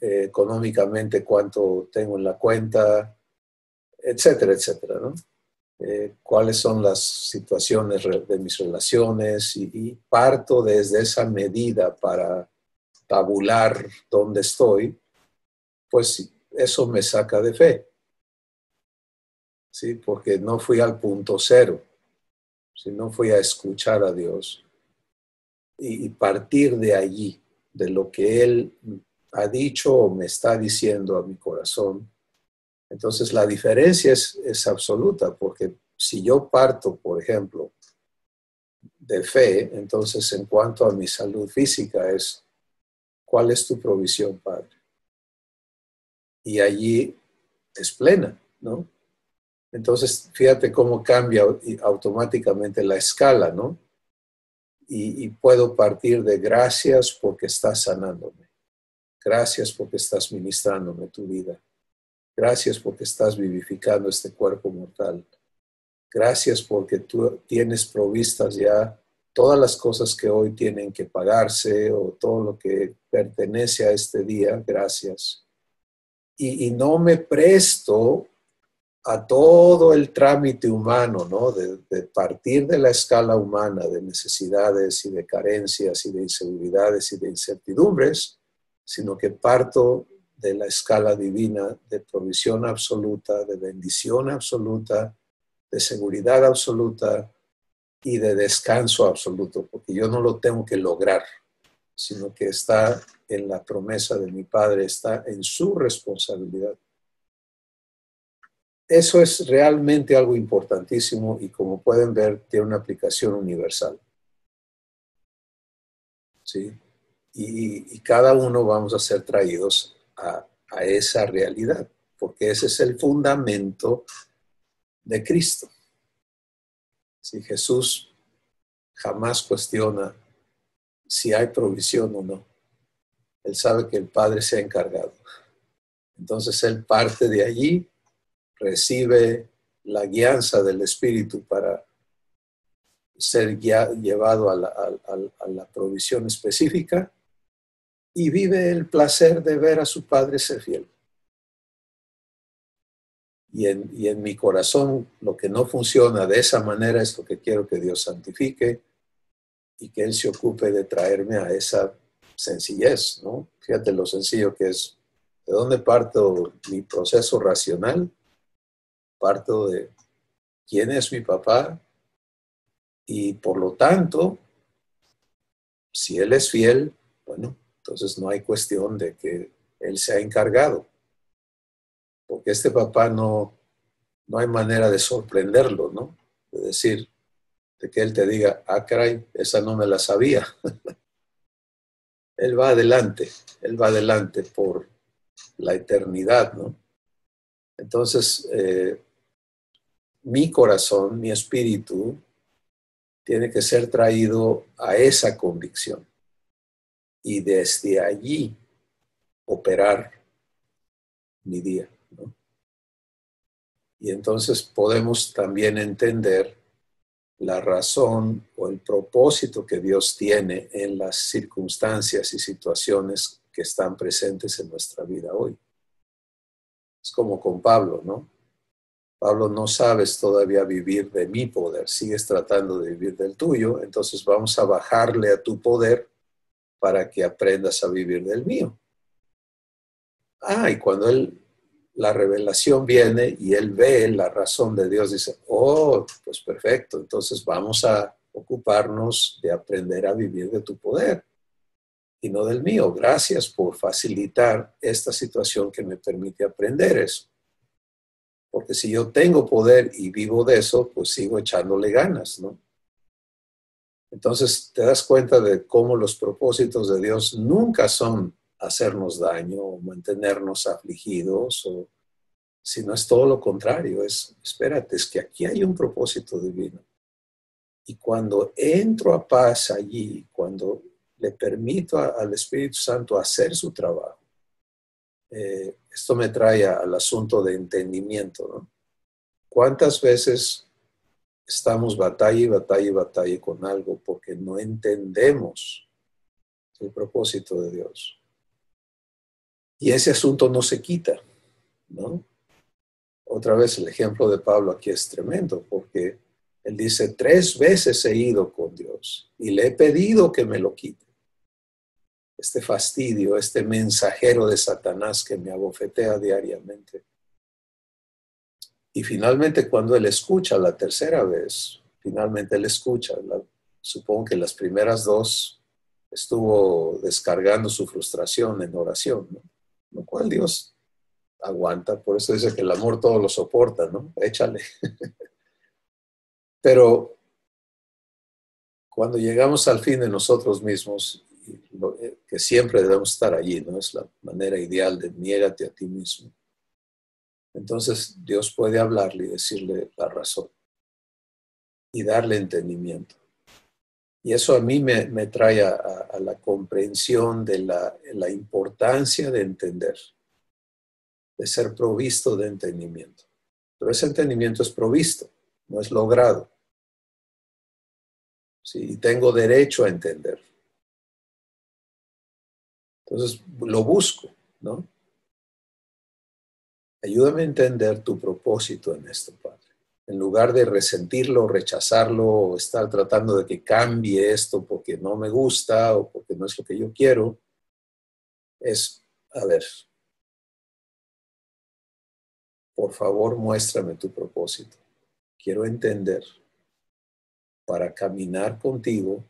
económicamente cuánto tengo en la cuenta, etcétera, etcétera, ¿no? Cuáles son las situaciones de mis relaciones y parto desde esa medida para tabular dónde estoy, pues eso me saca de fe, ¿sí? Porque no fui al punto cero, ¿sí? No fui a escuchar a Dios y partir de allí, de lo que Él ha dicho o me está diciendo a mi corazón. Entonces la diferencia es absoluta, porque si yo parto, por ejemplo, de fe, entonces en cuanto a mi salud física es, ¿cuál es tu provisión, Padre? Y allí es plena, ¿no? Entonces, fíjate cómo cambia automáticamente la escala, ¿no? Y puedo partir de gracias porque estás sanándome. Gracias porque estás ministrándome tu vida. Gracias porque estás vivificando este cuerpo mortal. Gracias porque tú tienes provistas ya todas las cosas que hoy tienen que pagarse o todo lo que pertenece a este día. Gracias. Y no me presto a todo el trámite humano, ¿no? De partir de la escala humana de necesidades y de carencias y de inseguridades y de incertidumbres, sino que parto de la escala divina de provisión absoluta, de bendición absoluta, de seguridad absoluta y de descanso absoluto, porque yo no lo tengo que lograr, sino que está en la promesa de mi Padre, está en su responsabilidad. Eso es realmente algo importantísimo y como pueden ver, tiene una aplicación universal. ¿Sí? Y cada uno vamos a ser traídos a esa realidad, porque ese es el fundamento de Cristo. ¿Sí? Jesús jamás cuestiona si hay provisión o no. Él sabe que el Padre se ha encargado. Entonces Él parte de allí, recibe la guianza del Espíritu para ser llevado a la provisión específica y vive el placer de ver a su Padre ser fiel. Y en mi corazón lo que no funciona de esa manera es lo que quiero que Dios santifique y que Él se ocupe de traerme a esa sencillez, ¿no? Fíjate lo sencillo que es. ¿De dónde parto mi proceso racional? Parto de quién es mi papá y por lo tanto, si Él es fiel, bueno, entonces no hay cuestión de que Él se ha encargado, porque este papá no hay manera de sorprenderlo, ¿no? De decir, de que Él te diga, ah, caray, esa no me la sabía. Él va adelante por la eternidad, ¿no? Entonces, mi corazón, mi espíritu, tiene que ser traído a esa convicción y desde allí operar mi día, ¿no? Y entonces podemos también entender la razón o el propósito que Dios tiene en las circunstancias y situaciones que están presentes en nuestra vida hoy. Es como con Pablo, ¿no? Pablo, no sabes todavía vivir de mi poder, sigues tratando de vivir del tuyo, entonces vamos a bajarle a tu poder para que aprendas a vivir del mío. Y cuando la revelación viene y él ve la razón de Dios, dice, oh, pues perfecto, entonces vamos a ocuparnos de aprender a vivir de tu poder y no del mío. Gracias por facilitar esta situación que me permite aprender eso. Porque si yo tengo poder y vivo de eso, pues sigo echándole ganas, ¿no? Entonces te das cuenta de cómo los propósitos de Dios nunca son hacernos daño o mantenernos afligidos, sino es todo lo contrario. Espérate, es que aquí hay un propósito divino. Y cuando entro a paz allí, cuando le permito al Espíritu Santo hacer su trabajo, esto me trae al asunto de entendimiento, ¿no? ¿Cuántas veces estamos batalla con algo porque no entendemos el propósito de Dios? Y ese asunto no se quita, ¿no? Otra vez el ejemplo de Pablo aquí es tremendo, porque él dice, 3 veces he ido con Dios y le he pedido que me lo quite. Este fastidio, este mensajero de Satanás que me abofetea diariamente. Y finalmente cuando él escucha la tercera vez, finalmente él escucha, supongo que las primeras 2 estuvo descargando su frustración en oración, ¿no? Lo cual Dios aguanta, por eso dice que el amor todo lo soporta, ¿no? Échale. Pero cuando llegamos al fin de nosotros mismos, que siempre debemos estar allí, ¿no? Es la manera ideal de niégate a ti mismo. Entonces Dios puede hablarle y decirle la razón y darle entendimiento. Y eso a mí me trae a la comprensión de la importancia de entender, de ser provisto de entendimiento. Pero ese entendimiento es provisto, no es logrado. ¿Sí? Y tengo derecho a entender. Entonces lo busco, ¿no? Ayúdame a entender tu propósito en esto, Padre. En lugar de resentirlo, rechazarlo, o estar tratando de que cambie esto porque no me gusta o porque no es lo que yo quiero, es, a ver, por favor, muéstrame tu propósito. Quiero entender para caminar contigo.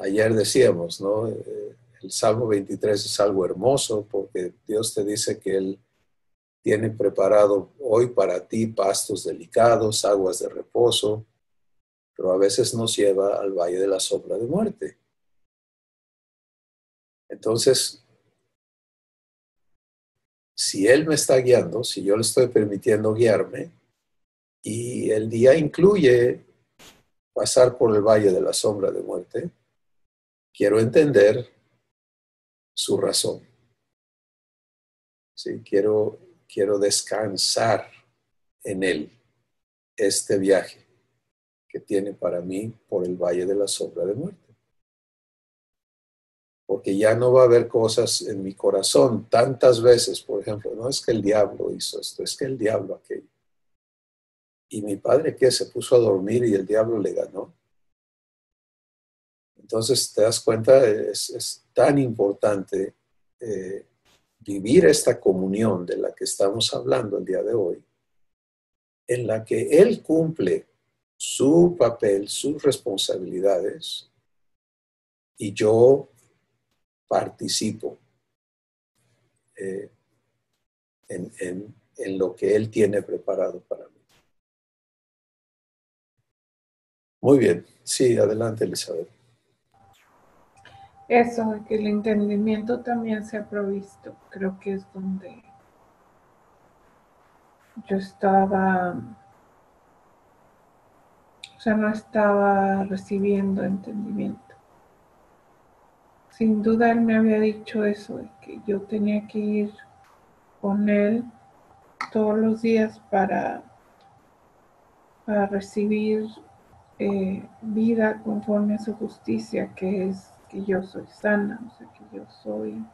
Ayer decíamos, ¿no? El Salmo 23 es algo hermoso porque Dios te dice que Él tiene preparado hoy para ti pastos delicados, aguas de reposo, pero a veces nos lleva al valle de la sombra de muerte. Entonces, si Él me está guiando, si yo le estoy permitiendo guiarme, y el día incluye pasar por el valle de la sombra de muerte, quiero entender su razón. ¿Sí? Quiero descansar en Él este viaje que tiene para mí por el valle de la sombra de muerte. Porque ya no va a haber cosas en mi corazón tantas veces, por ejemplo, no es que el diablo hizo esto, es que el diablo aquello. Y mi padre, ¿qué? Se puso a dormir y el diablo le ganó. Entonces, te das cuenta, es tan importante vivir esta comunión de la que estamos hablando el día de hoy, en la que Él cumple su papel, sus responsabilidades, y yo participo en lo que Él tiene preparado para mí. Muy bien. Sí, adelante, Elizabeth.
Eso, de que el entendimiento también se ha provisto, creo que es donde yo estaba, o sea, no estaba recibiendo entendimiento. Sin duda él me había dicho eso, de que yo tenía que ir con él todos los días para recibir vida conforme a su justicia, que es que yo soy sana, o sea, que yo soy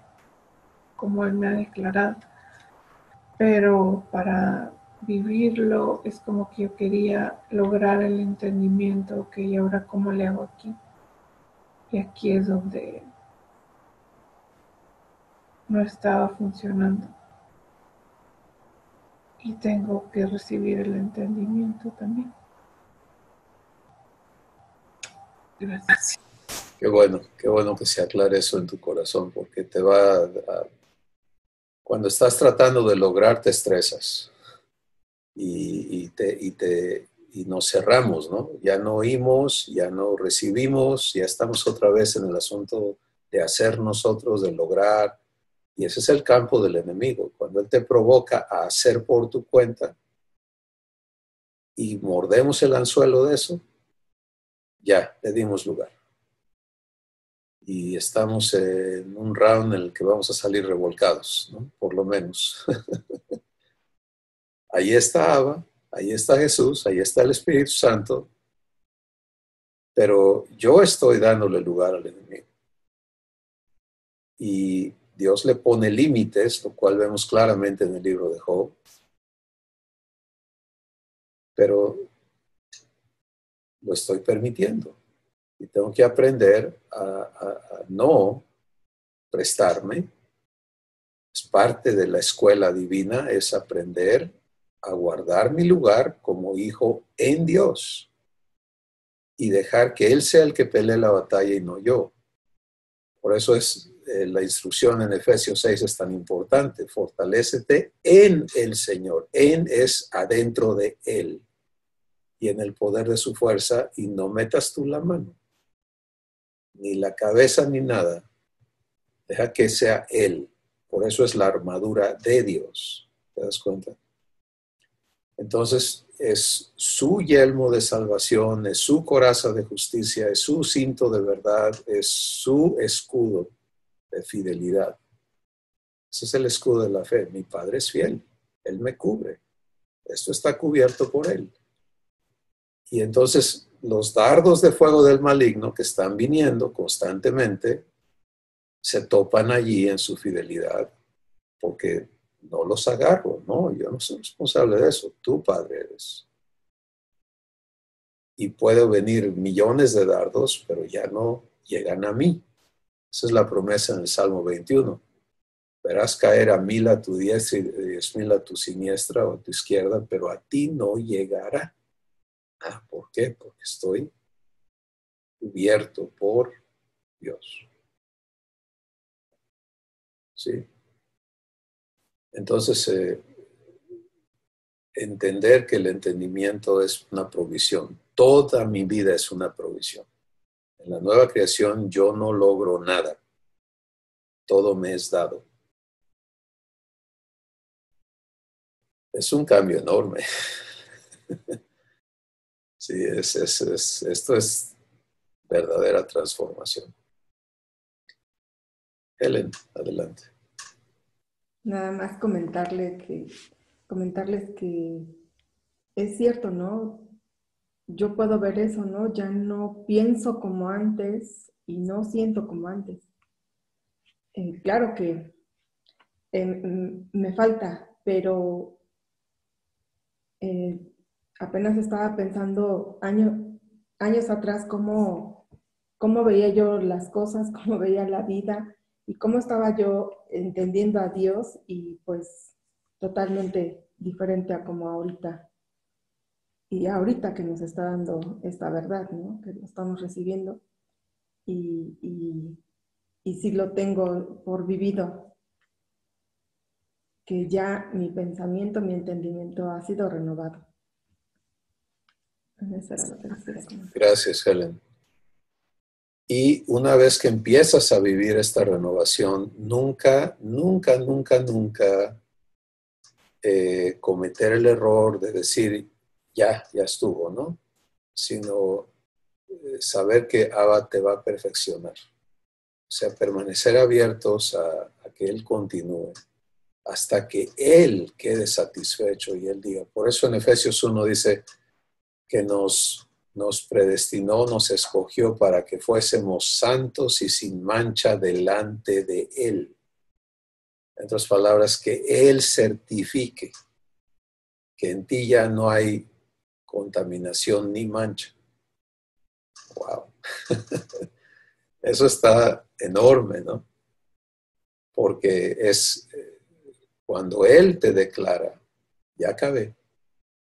como él me ha declarado. Pero para vivirlo es como que yo quería lograr el entendimiento, ok, ¿y ahora cómo le hago aquí? Y aquí es donde no estaba funcionando. Y tengo que recibir el entendimiento también. Gracias.
Qué bueno que se aclare eso en tu corazón, porque te va a... Cuando estás tratando de lograr, te estresas y nos cerramos, ¿no? Ya no oímos, ya no recibimos, ya estamos otra vez en el asunto de hacer nosotros, de lograr. Y ese es el campo del enemigo. Cuando él te provoca a hacer por tu cuenta y mordemos el anzuelo de eso, ya le dimos lugar. y estamos en un round en el que vamos a salir revolcados, ¿no? Por lo menos. Ahí está Abba, ahí está Jesús, ahí está el Espíritu Santo, pero yo estoy dándole lugar al enemigo. Y Dios le pone límites, lo cual vemos claramente en el libro de Job, pero lo estoy permitiendo. Y tengo que aprender a no prestarme. Es parte de la escuela divina, es aprender a guardar mi lugar como hijo en Dios y dejar que Él sea el que pelee la batalla y no yo. Por eso es la instrucción en Efesios 6 es tan importante. Fortalécete en el Señor. En es adentro de Él y en el poder de su fuerza, y no metas tú la mano, ni la cabeza, ni nada. Deja que sea Él. Por eso es la armadura de Dios. ¿Te das cuenta? Entonces es su yelmo de salvación, es su coraza de justicia, es su cinto de verdad, es su escudo de fidelidad. Ese es el escudo de la fe. Mi Padre es fiel. Él me cubre. Esto está cubierto por Él. Y entonces los dardos de fuego del maligno que están viniendo constantemente se topan allí en su fidelidad, porque no los agarro, no, yo no soy responsable de eso, tú, Padre, eres. Y puedo venir millones de dardos, pero ya no llegan a mí. Esa es la promesa en el Salmo 21. Verás caer a 1000 a tu diestra y 10,000 a tu siniestra o a tu izquierda, pero a ti no llegará. ¿Por qué? Porque estoy cubierto por Dios. ¿Sí? Entonces, entender que el entendimiento es una provisión. Toda mi vida es una provisión. En la nueva creación yo no logro nada. Todo me es dado. Es un cambio enorme. Sí, esto es verdadera transformación. Helen, adelante.
Nada más comentarles que es cierto, ¿no? Yo puedo ver eso, ¿no? Ya no pienso como antes y no siento como antes. Claro que me falta, pero apenas estaba pensando años atrás cómo veía yo las cosas, cómo veía la vida y cómo estaba yo entendiendo a Dios, y pues totalmente diferente a como ahorita. Y ahorita que nos está dando esta verdad, ¿no? Que lo estamos recibiendo, y sí lo tengo por vivido, que ya mi pensamiento, mi entendimiento ha sido renovado. Eso era lo que les quería comentar.
Gracias, Helen. Y una vez que empiezas a vivir esta renovación, nunca cometer el error de decir, ya estuvo, ¿no? Sino saber que Abba te va a perfeccionar. O sea, permanecer abiertos a que Él continúe hasta que Él quede satisfecho y Él diga. Por eso en Efesios 1 dice que nos predestinó, nos escogió para que fuésemos santos y sin mancha delante de Él. En otras palabras, que Él certifique que en ti ya no hay contaminación ni mancha. ¡Wow! Eso está enorme, ¿no? Porque es cuando Él te declara, ya acabé,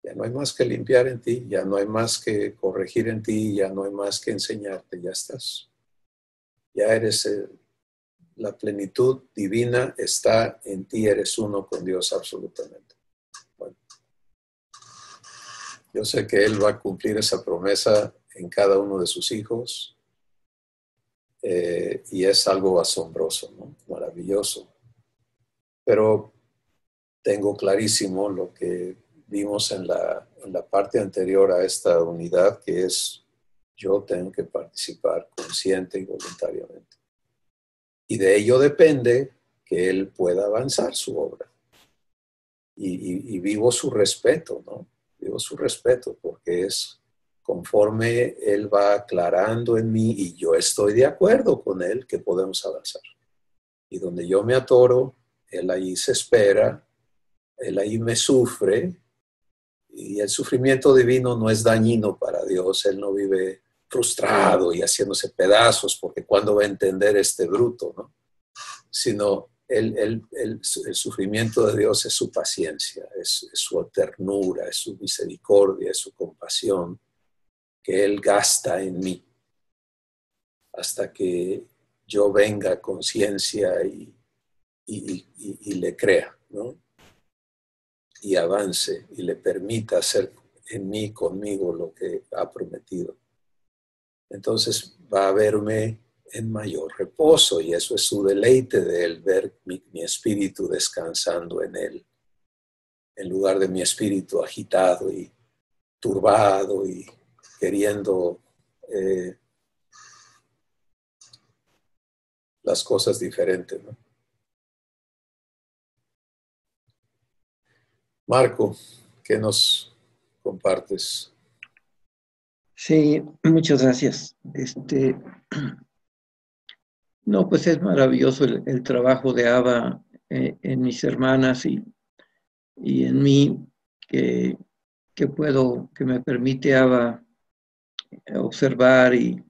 ya no hay más que limpiar en ti, ya no hay más que corregir en ti, ya no hay más que enseñarte, ya estás. Ya eres, la plenitud divina está en ti, eres uno con Dios absolutamente. Bueno, yo sé que Él va a cumplir esa promesa en cada uno de sus hijos, y es algo asombroso, ¿no? Maravilloso. Pero tengo clarísimo lo que vimos en la parte anterior a esta unidad, que es yo tengo que participar consciente y voluntariamente. Y de ello depende que Él pueda avanzar su obra. Y vivo su respeto, ¿no? Vivo su respeto porque es conforme Él va aclarando en mí y yo estoy de acuerdo con Él que podemos avanzar. Y donde yo me atoro, Él ahí se espera, Él ahí me sufre. Y el sufrimiento divino no es dañino para Dios. Él no vive frustrado y haciéndose pedazos porque ¿cuándo va a entender este bruto, no? Sino el sufrimiento de Dios es su paciencia, es su ternura, es su misericordia, es su compasión que Él gasta en mí hasta que yo venga a conciencia y le crea, ¿no? Y avance y le permita hacer en mí, conmigo, lo que ha prometido. Entonces va a verme en mayor reposo y eso es su deleite de Él, ver mi espíritu descansando en Él, en lugar de mi espíritu agitado y turbado y queriendo las cosas diferentes, ¿no? Marco, ¿qué nos compartes?
Sí, muchas gracias. No, pues es maravilloso el trabajo de Ava en mis hermanas y en mí, que que me permite Ava observar y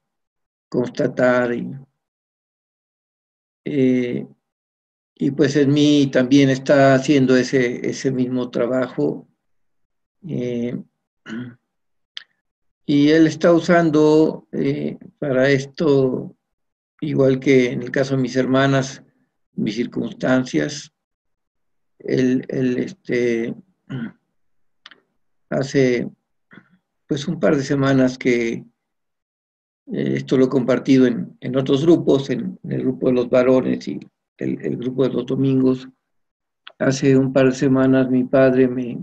constatar y pues en mí también está haciendo ese mismo trabajo. Y él está usando para esto, igual que en el caso de mis hermanas, mis circunstancias. Él hace pues un par de semanas que esto lo he compartido en otros grupos, en el grupo de los varones y el grupo de los domingos. Hace un par de semanas mi padre me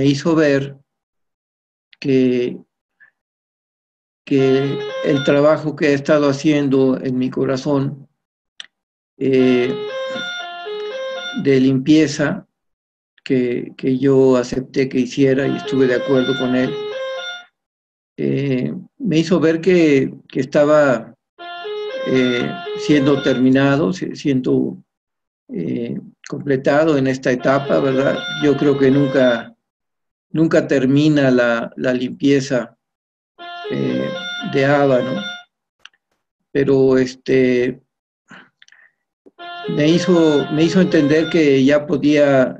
hizo ver que el trabajo que he estado haciendo en mi corazón de limpieza que yo acepté que hiciera y estuve de acuerdo con él, me hizo ver que estaba siendo terminado, siendo completado en esta etapa, ¿verdad? Yo creo que nunca termina la limpieza de Ava, ¿no? Pero me hizo entender que ya podía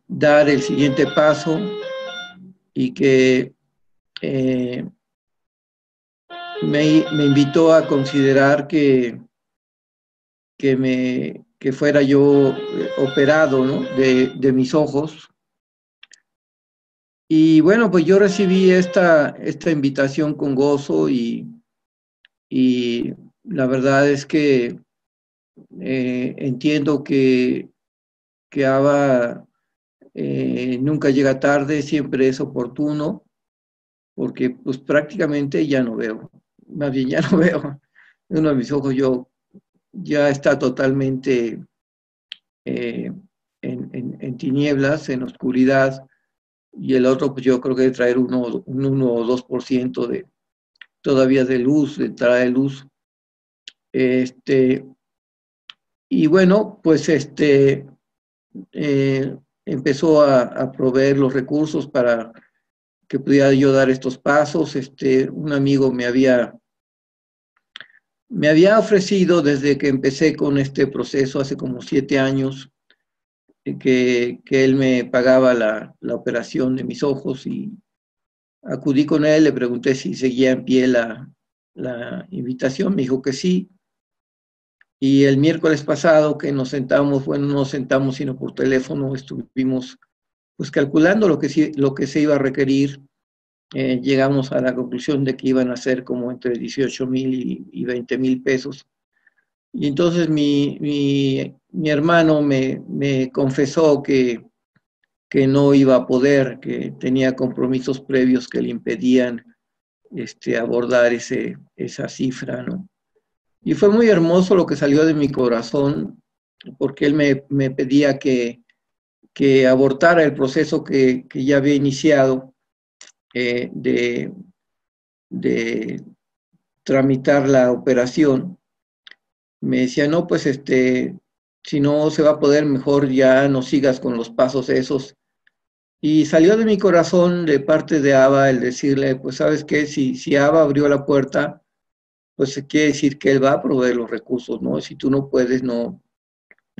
dar el siguiente paso y que me invitó a considerar que fuera yo operado, ¿no? de mis ojos. Y bueno, pues yo recibí esta invitación con gozo y la verdad es que entiendo que Ava nunca llega tarde, siempre es oportuno, porque pues prácticamente ya no veo, más bien ya no veo. Uno de mis ojos ya está totalmente en tinieblas, en oscuridad, y el otro pues yo creo que debe traer un 1 o 2% todavía de luz, de entrada de luz. Y bueno, pues empezó a proveer los recursos para que pudiera yo dar estos pasos. Un amigo me había ofrecido desde que empecé con este proceso hace como 7 años, que él me pagaba la operación de mis ojos, y acudí con él, le pregunté si seguía en pie la invitación, me dijo que sí. Y el miércoles pasado que nos sentamos, bueno, no nos sentamos sino por teléfono, estuvimos pues calculando lo que se iba a requerir. Llegamos a la conclusión de que iban a ser como entre 18,000 y 20,000 pesos. Y entonces mi hermano me confesó que no iba a poder, que tenía compromisos previos que le impedían abordar esa cifra, ¿no? Y fue muy hermoso lo que salió de mi corazón, porque él me pedía que abortara el proceso que ya había iniciado de tramitar la operación. Me decía, no, pues si no se va a poder, mejor ya no sigas con los pasos esos. Y salió de mi corazón de parte de Abba el decirle, pues sabes qué, si Abba abrió la puerta, pues quiere decir que él va a proveer los recursos, ¿no? Si tú no puedes, no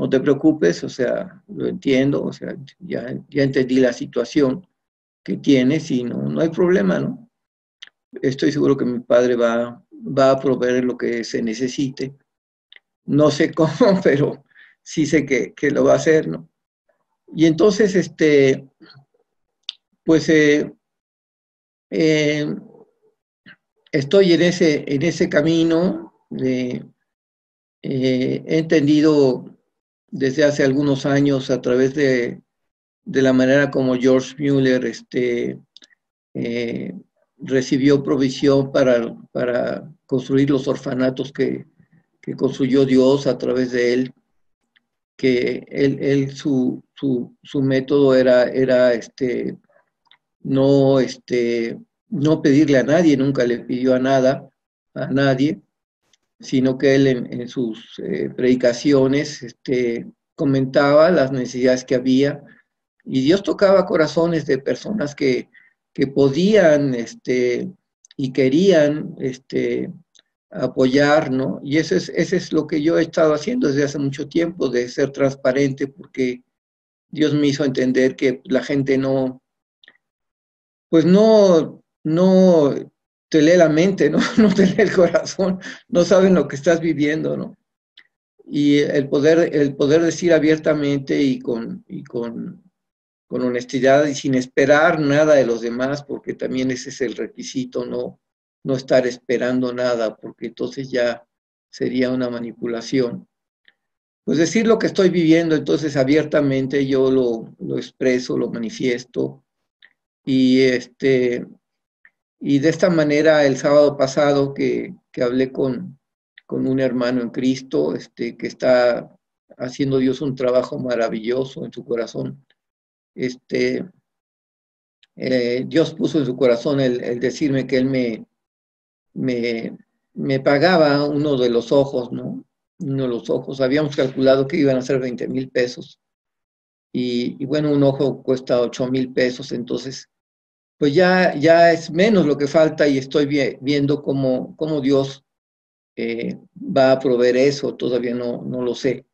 te preocupes, o sea, lo entiendo, o sea, ya entendí la situación que tienes y no hay problema, ¿no? Estoy seguro que mi padre va a proveer lo que se necesite. No sé cómo, pero sí sé que lo va a hacer, ¿no? Y entonces, pues estoy en ese camino. He entendido desde hace algunos años a través de la manera como George Mueller recibió provisión para construir los orfanatos que construyó Dios a través de él, que su método era no, no pedirle a nadie, nunca le pidió a nadie, sino que él en sus predicaciones comentaba las necesidades que había, y Dios tocaba corazones de personas que podían y querían apoyar, ¿no? Y ese es lo que yo he estado haciendo desde hace mucho tiempo, de ser transparente, porque Dios me hizo entender que la gente pues no te lee la mente, ¿no? No te lee el corazón, no saben lo que estás viviendo, ¿no? Y el poder decir abiertamente y con honestidad y sin esperar nada de los demás, porque también ese es el requisito, no estar esperando nada, porque entonces ya sería una manipulación. Pues decir lo que estoy viviendo, entonces abiertamente yo lo expreso, lo manifiesto, y y de esta manera el sábado pasado que hablé con un hermano en Cristo, que está haciendo Dios un trabajo maravilloso en su corazón, Dios puso en su corazón el decirme que él me pagaba uno de los ojos, ¿no? Uno de los ojos. Habíamos calculado que iban a ser 20,000 pesos. Y bueno, un ojo cuesta 8,000 pesos, entonces, pues ya es menos lo que falta, y estoy viendo cómo Dios va a proveer eso. Todavía no lo sé.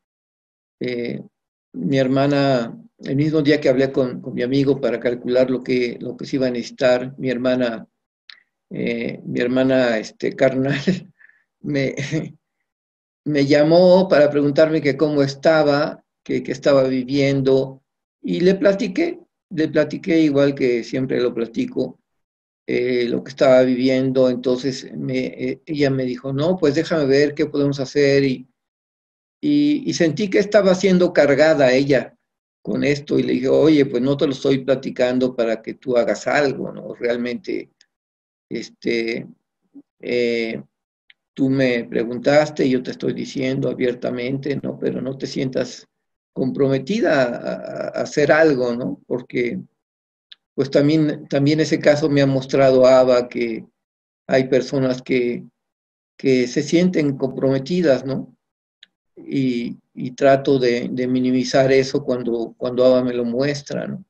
Mi hermana, el mismo día que hablé con mi amigo para calcular lo que se iba a necesitar, mi hermana carnal me, me llamó para preguntarme que cómo estaba, que estaba viviendo, y le platiqué igual que siempre lo platico, lo que estaba viviendo. Entonces ella me dijo, no, pues déjame ver qué podemos hacer, y sentí que estaba siendo cargada ella con esto, y le dije, oye, pues no te lo estoy platicando para que tú hagas algo, ¿no? Realmente, tú me preguntaste y yo te estoy diciendo abiertamente, ¿no? Pero no te sientas comprometida a hacer algo, ¿no? Porque pues también ese caso me ha mostrado, Abba, que hay personas que se sienten comprometidas, ¿no? Y trato de minimizar eso cuando Abba me lo muestra, ¿no?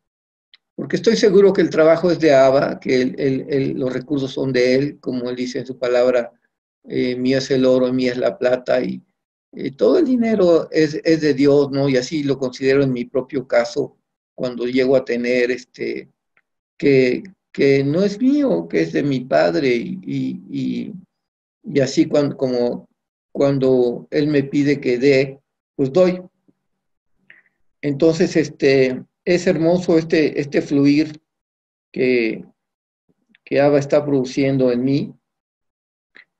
Porque estoy seguro que el trabajo es de Abba, que los recursos son de él, como él dice en su palabra, mío es el oro, mía es la plata, y todo el dinero es de Dios, ¿no? Y así lo considero en mi propio caso, cuando llego a tener que no es mío, que es de mi padre, y así cuando él me pide que dé, pues doy. Entonces, es hermoso este fluir que Abba está produciendo en mí,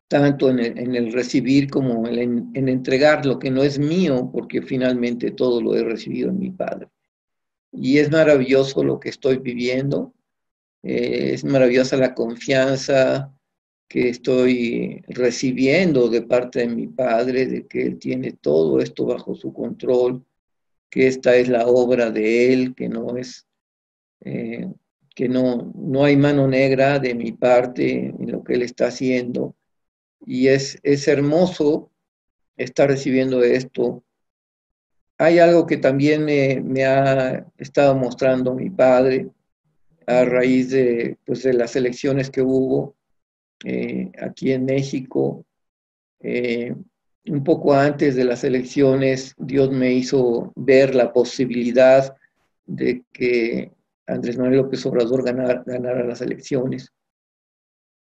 tanto en el recibir como en entregar lo que no es mío, porque finalmente todo lo he recibido en mi Padre. Y es maravilloso lo que estoy viviendo, es maravillosa la confianza, que estoy recibiendo de parte de mi Padre, de que Él tiene todo esto bajo su control, que esta es la obra de Él, que no es, que no hay mano negra de mi parte en lo que Él está haciendo. Y es hermoso estar recibiendo esto. Hay algo que también me ha estado mostrando mi Padre a raíz de, pues, de las elecciones que hubo aquí en México. Un poco antes de las elecciones, Dios me hizo ver la posibilidad de que Andrés Manuel López Obrador ganara las elecciones.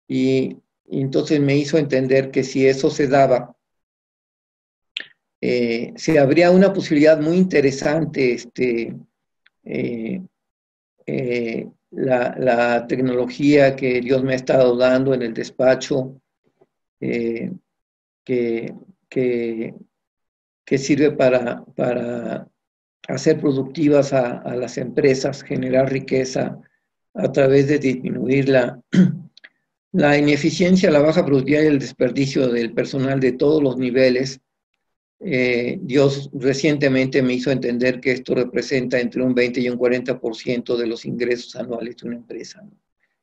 Y entonces me hizo entender que si eso se daba, se abría una posibilidad muy interesante, la tecnología que Dios me ha estado dando en el despacho, que, que, que sirve para hacer productivas a las empresas, generar riqueza a través de disminuir la ineficiencia, la baja productividad y el desperdicio del personal de todos los niveles. Dios recientemente me hizo entender que esto representa entre un 20 y un 40% de los ingresos anuales de una empresa, ¿no?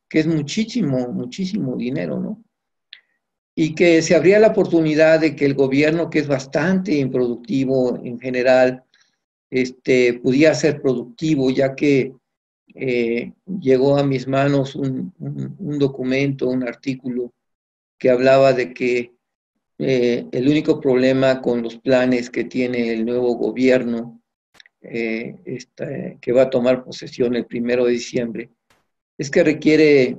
Que es muchísimo, muchísimo dinero, ¿no? Y que se abría la oportunidad de que el gobierno, que es bastante improductivo en general, pudiera ser productivo, ya que llegó a mis manos un documento, un artículo que hablaba de que el único problema con los planes que tiene el nuevo gobierno, que va a tomar posesión el 1 de diciembre, es que requiere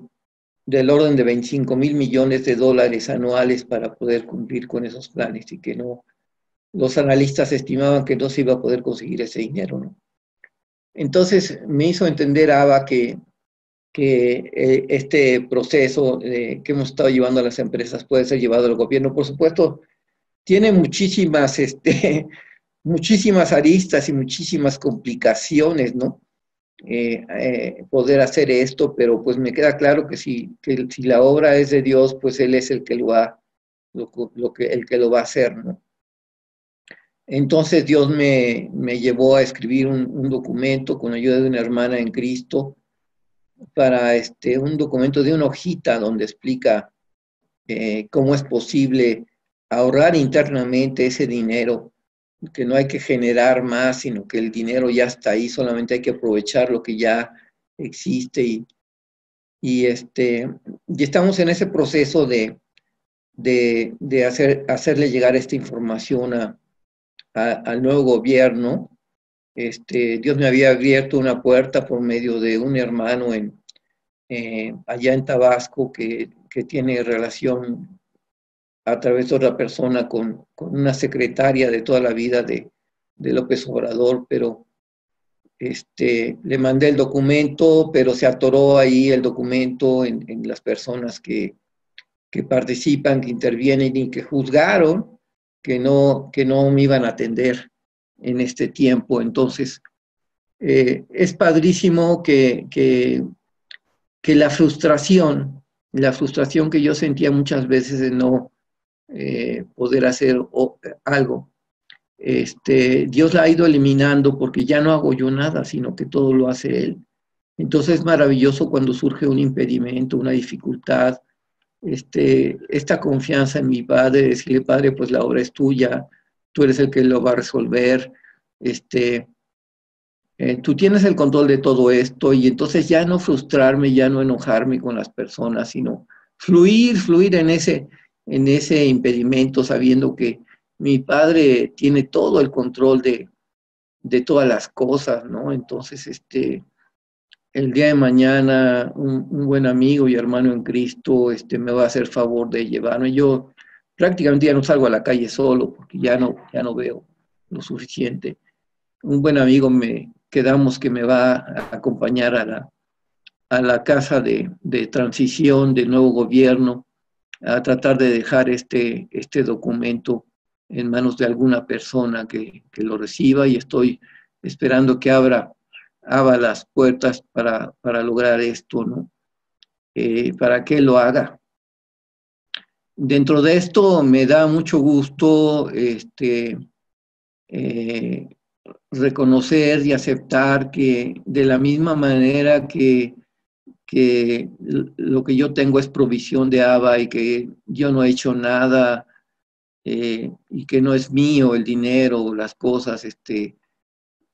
del orden de 25,000 millones de dólares anuales para poder cumplir con esos planes, y que no, los analistas estimaban que no se iba a poder conseguir ese dinero, ¿no? Entonces me hizo entender, Abba, que este proceso que hemos estado llevando a las empresas puede ser llevado al gobierno. Por supuesto, tiene muchísimas, muchísimas aristas y muchísimas complicaciones, ¿no? Poder hacer esto, pero pues me queda claro que si la obra es de Dios, pues Él es el que el que lo va a hacer, ¿no? Entonces Dios me llevó a escribir un documento con ayuda de una hermana en Cristo, para un documento de una hojita donde explica cómo es posible ahorrar internamente ese dinero, que no hay que generar más, sino que el dinero ya está ahí, solamente hay que aprovechar lo que ya existe. Y estamos en ese proceso de hacerle llegar esta información al nuevo gobierno. Dios me había abierto una puerta por medio de un hermano allá en Tabasco que tiene relación a través de otra persona con una secretaria de toda la vida de López Obrador, pero le mandé el documento, pero se atoró ahí el documento en las personas que participan, que intervienen y que juzgaron que no me iban a atender en este tiempo. Entonces, es padrísimo que la frustración que yo sentía muchas veces de no poder hacer algo, Dios la ha ido eliminando, porque ya no hago yo nada, sino que todo lo hace Él. Entonces es maravilloso cuando surge un impedimento, una dificultad, esta confianza en mi Padre, decirle: Padre, pues la obra es tuya, tú eres el que lo va a resolver, tú tienes el control de todo esto. Y entonces ya no frustrarme, ya no enojarme con las personas, sino fluir en ese impedimento, sabiendo que mi Padre tiene todo el control de todas las cosas, ¿no? Entonces, el día de mañana, un buen amigo y hermano en Cristo, me va a hacer favor de llevarme. Yo prácticamente ya no salgo a la calle solo, porque ya no veo lo suficiente. Un buen amigo quedamos que me va a acompañar a la casa de transición del nuevo gobierno, a tratar de dejar este documento en manos de alguna persona que lo reciba, y estoy esperando que abra las puertas para lograr esto, ¿no? Para que lo haga. dentro de esto me da mucho gusto reconocer y aceptar que de la misma manera que lo que yo tengo es provisión de Abba y que yo no he hecho nada y que no es mío el dinero o las cosas,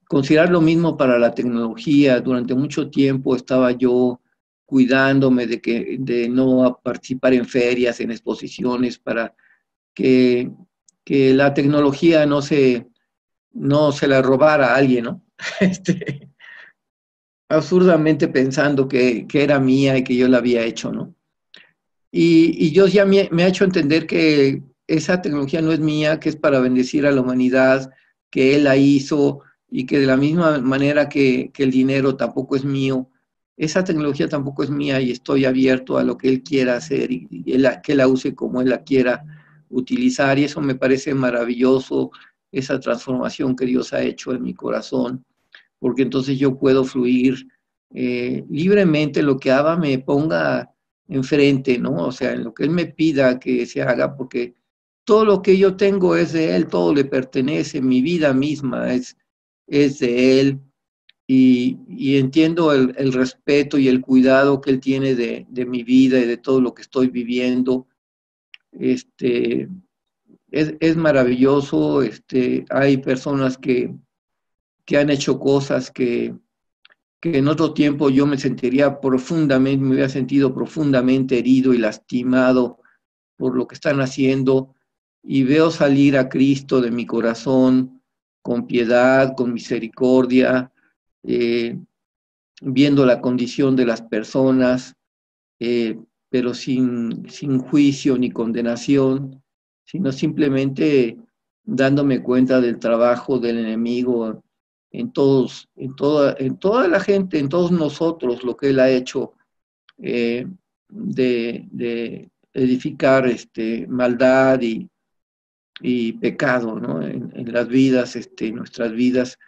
considerar lo mismo para la tecnología. Durante mucho tiempo estaba yo cuidándome de no participar en ferias, en exposiciones, para que, que la tecnología no se la robara a alguien, ¿no? Absurdamente pensando que era mía y que yo la había hecho, ¿no? Y Dios ya me ha hecho entender que esa tecnología no es mía, que es para bendecir a la humanidad, que Él la hizo y que de la misma manera que el dinero tampoco es mío, esa tecnología tampoco es mía y estoy abierto a lo que Él quiera hacer y que la use como Él la quiera utilizar. Y eso me parece maravilloso, esa transformación que Dios ha hecho en mi corazón, porque entonces yo puedo fluir libremente lo que Abba me ponga enfrente, ¿no? O sea, en lo que Él me pida que se haga, porque todo lo que yo tengo es de Él, todo le pertenece, mi vida misma es de Él, y entiendo el respeto y el cuidado que Él tiene de mi vida y de todo lo que estoy viviendo. Es maravilloso, hay personas que han hecho cosas que en otro tiempo yo me hubiera sentido profundamente herido y lastimado por lo que están haciendo, y veo salir a Cristo de mi corazón con piedad, con misericordia, viendo la condición de las personas, pero sin juicio ni condenación, sino simplemente dándome cuenta del trabajo del enemigo en toda la gente, en todos nosotros, lo que Él ha hecho de edificar maldad y pecado, ¿no? En las vidas, en nuestras vidas.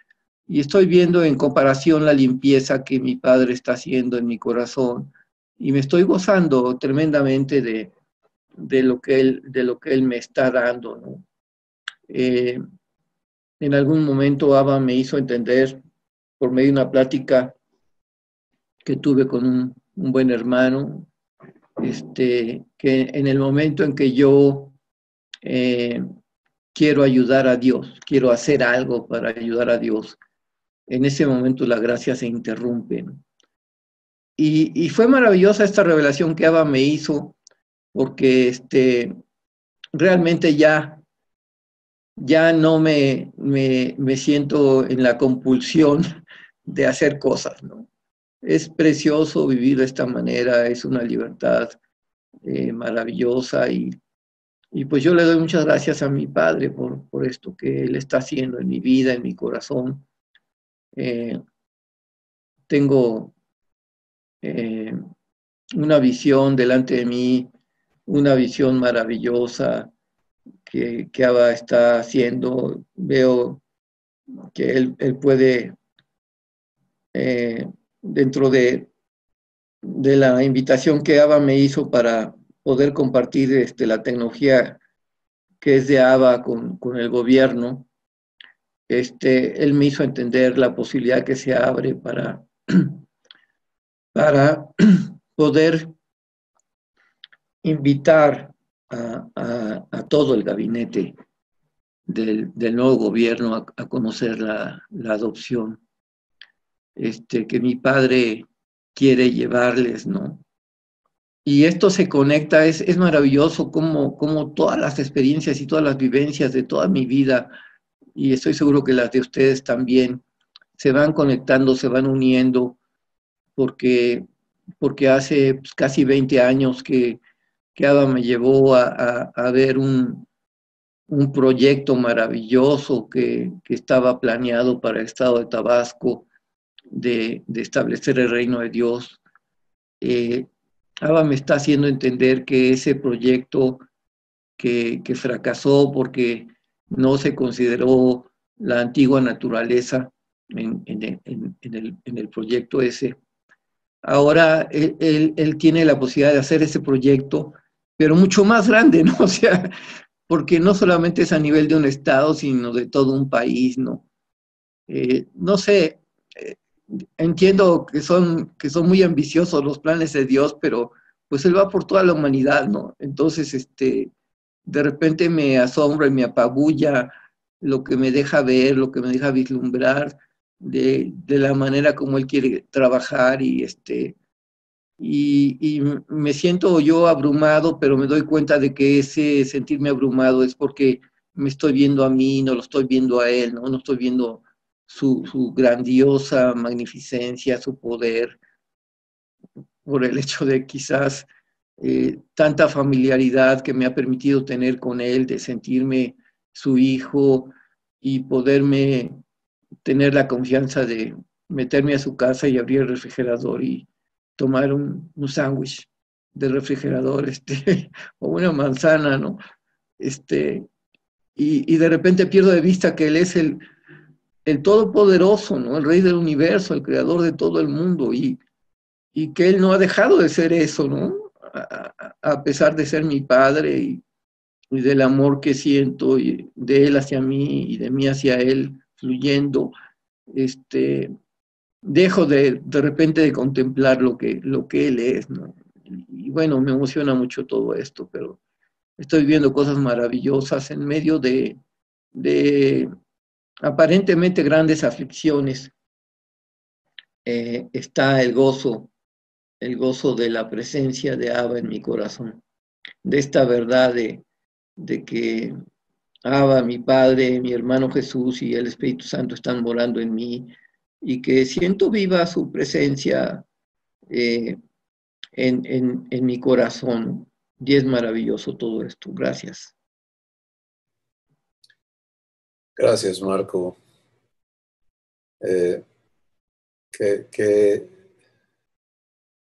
Y estoy viendo en comparación la limpieza que mi Padre está haciendo en mi corazón, y me estoy gozando tremendamente de lo que Él me está dando, ¿no? En algún momento Abba me hizo entender, por medio de una plática que tuve con un buen hermano, que en el momento en que yo quiero ayudar a Dios, quiero hacer algo para ayudar a Dios, en ese momento la gracia se interrumpe, ¿no? Y fue maravillosa esta revelación que Abba me hizo, porque realmente ya no me siento en la compulsión de hacer cosas, ¿no? Es precioso vivir de esta manera, es una libertad maravillosa, y pues yo le doy muchas gracias a mi Padre por esto que Él está haciendo en mi vida, en mi corazón. Tengo una visión delante de mí, una visión maravillosa que Abba está haciendo. Veo que Él puede, dentro de la invitación que Abba me hizo para poder compartir la tecnología que es de Abba con el gobierno, Él me hizo entender la posibilidad que se abre para poder invitar a todo el gabinete del nuevo gobierno a conocer la adopción, que mi Padre quiere llevarles, ¿no? Y esto se conecta, es maravilloso como todas las experiencias y todas las vivencias de toda mi vida, y estoy seguro que las de ustedes también, se van conectando, se van uniendo, porque hace pues, casi 20 años que Abba me llevó a ver un proyecto maravilloso que estaba planeado para el estado de Tabasco, de establecer el reino de Dios. Abba me está haciendo entender que ese proyecto que fracasó porque no se consideró la antigua naturaleza en el proyecto ese, ahora él tiene la posibilidad de hacer ese proyecto pero mucho más grande, ¿no? O sea, porque no solamente es a nivel de un estado, sino de todo un país, ¿no? No sé, eh, entiendo que son muy ambiciosos los planes de Dios, pero pues Él va por toda la humanidad, ¿no? Entonces, de repente me asombra y me apabulla lo que me deja ver, lo que me deja vislumbrar de la manera como Él quiere trabajar y me siento yo abrumado, pero me doy cuenta de que ese sentirme abrumado es porque me estoy viendo a mí, no lo estoy viendo a él, no estoy viendo su grandiosa magnificencia, su poder, por el hecho de quizás tanta familiaridad que me ha permitido tener con él, de sentirme su hijo y poderme tener la confianza de meterme a su casa y abrir el refrigerador y tomar un sándwich de refrigerador, o una manzana, ¿no? Y de repente pierdo de vista que él es el todopoderoso, ¿no? El rey del universo, el creador de todo el mundo, y que él no ha dejado de ser eso, ¿no? A pesar de ser mi padre y del amor que siento y de él hacia mí y de mí hacia él fluyendo, dejo de repente de contemplar lo que él es, ¿no? Y bueno, me emociona mucho todo esto, pero estoy viendo cosas maravillosas en medio de aparentemente grandes aflicciones. Está el gozo de la presencia de Abba en mi corazón, de esta verdad de que Abba, mi Padre, mi hermano Jesús y el Espíritu Santo están morando en mí y que siento viva su presencia eh, en mi corazón. Y es maravilloso todo esto. Gracias.
Gracias, Marco. Qué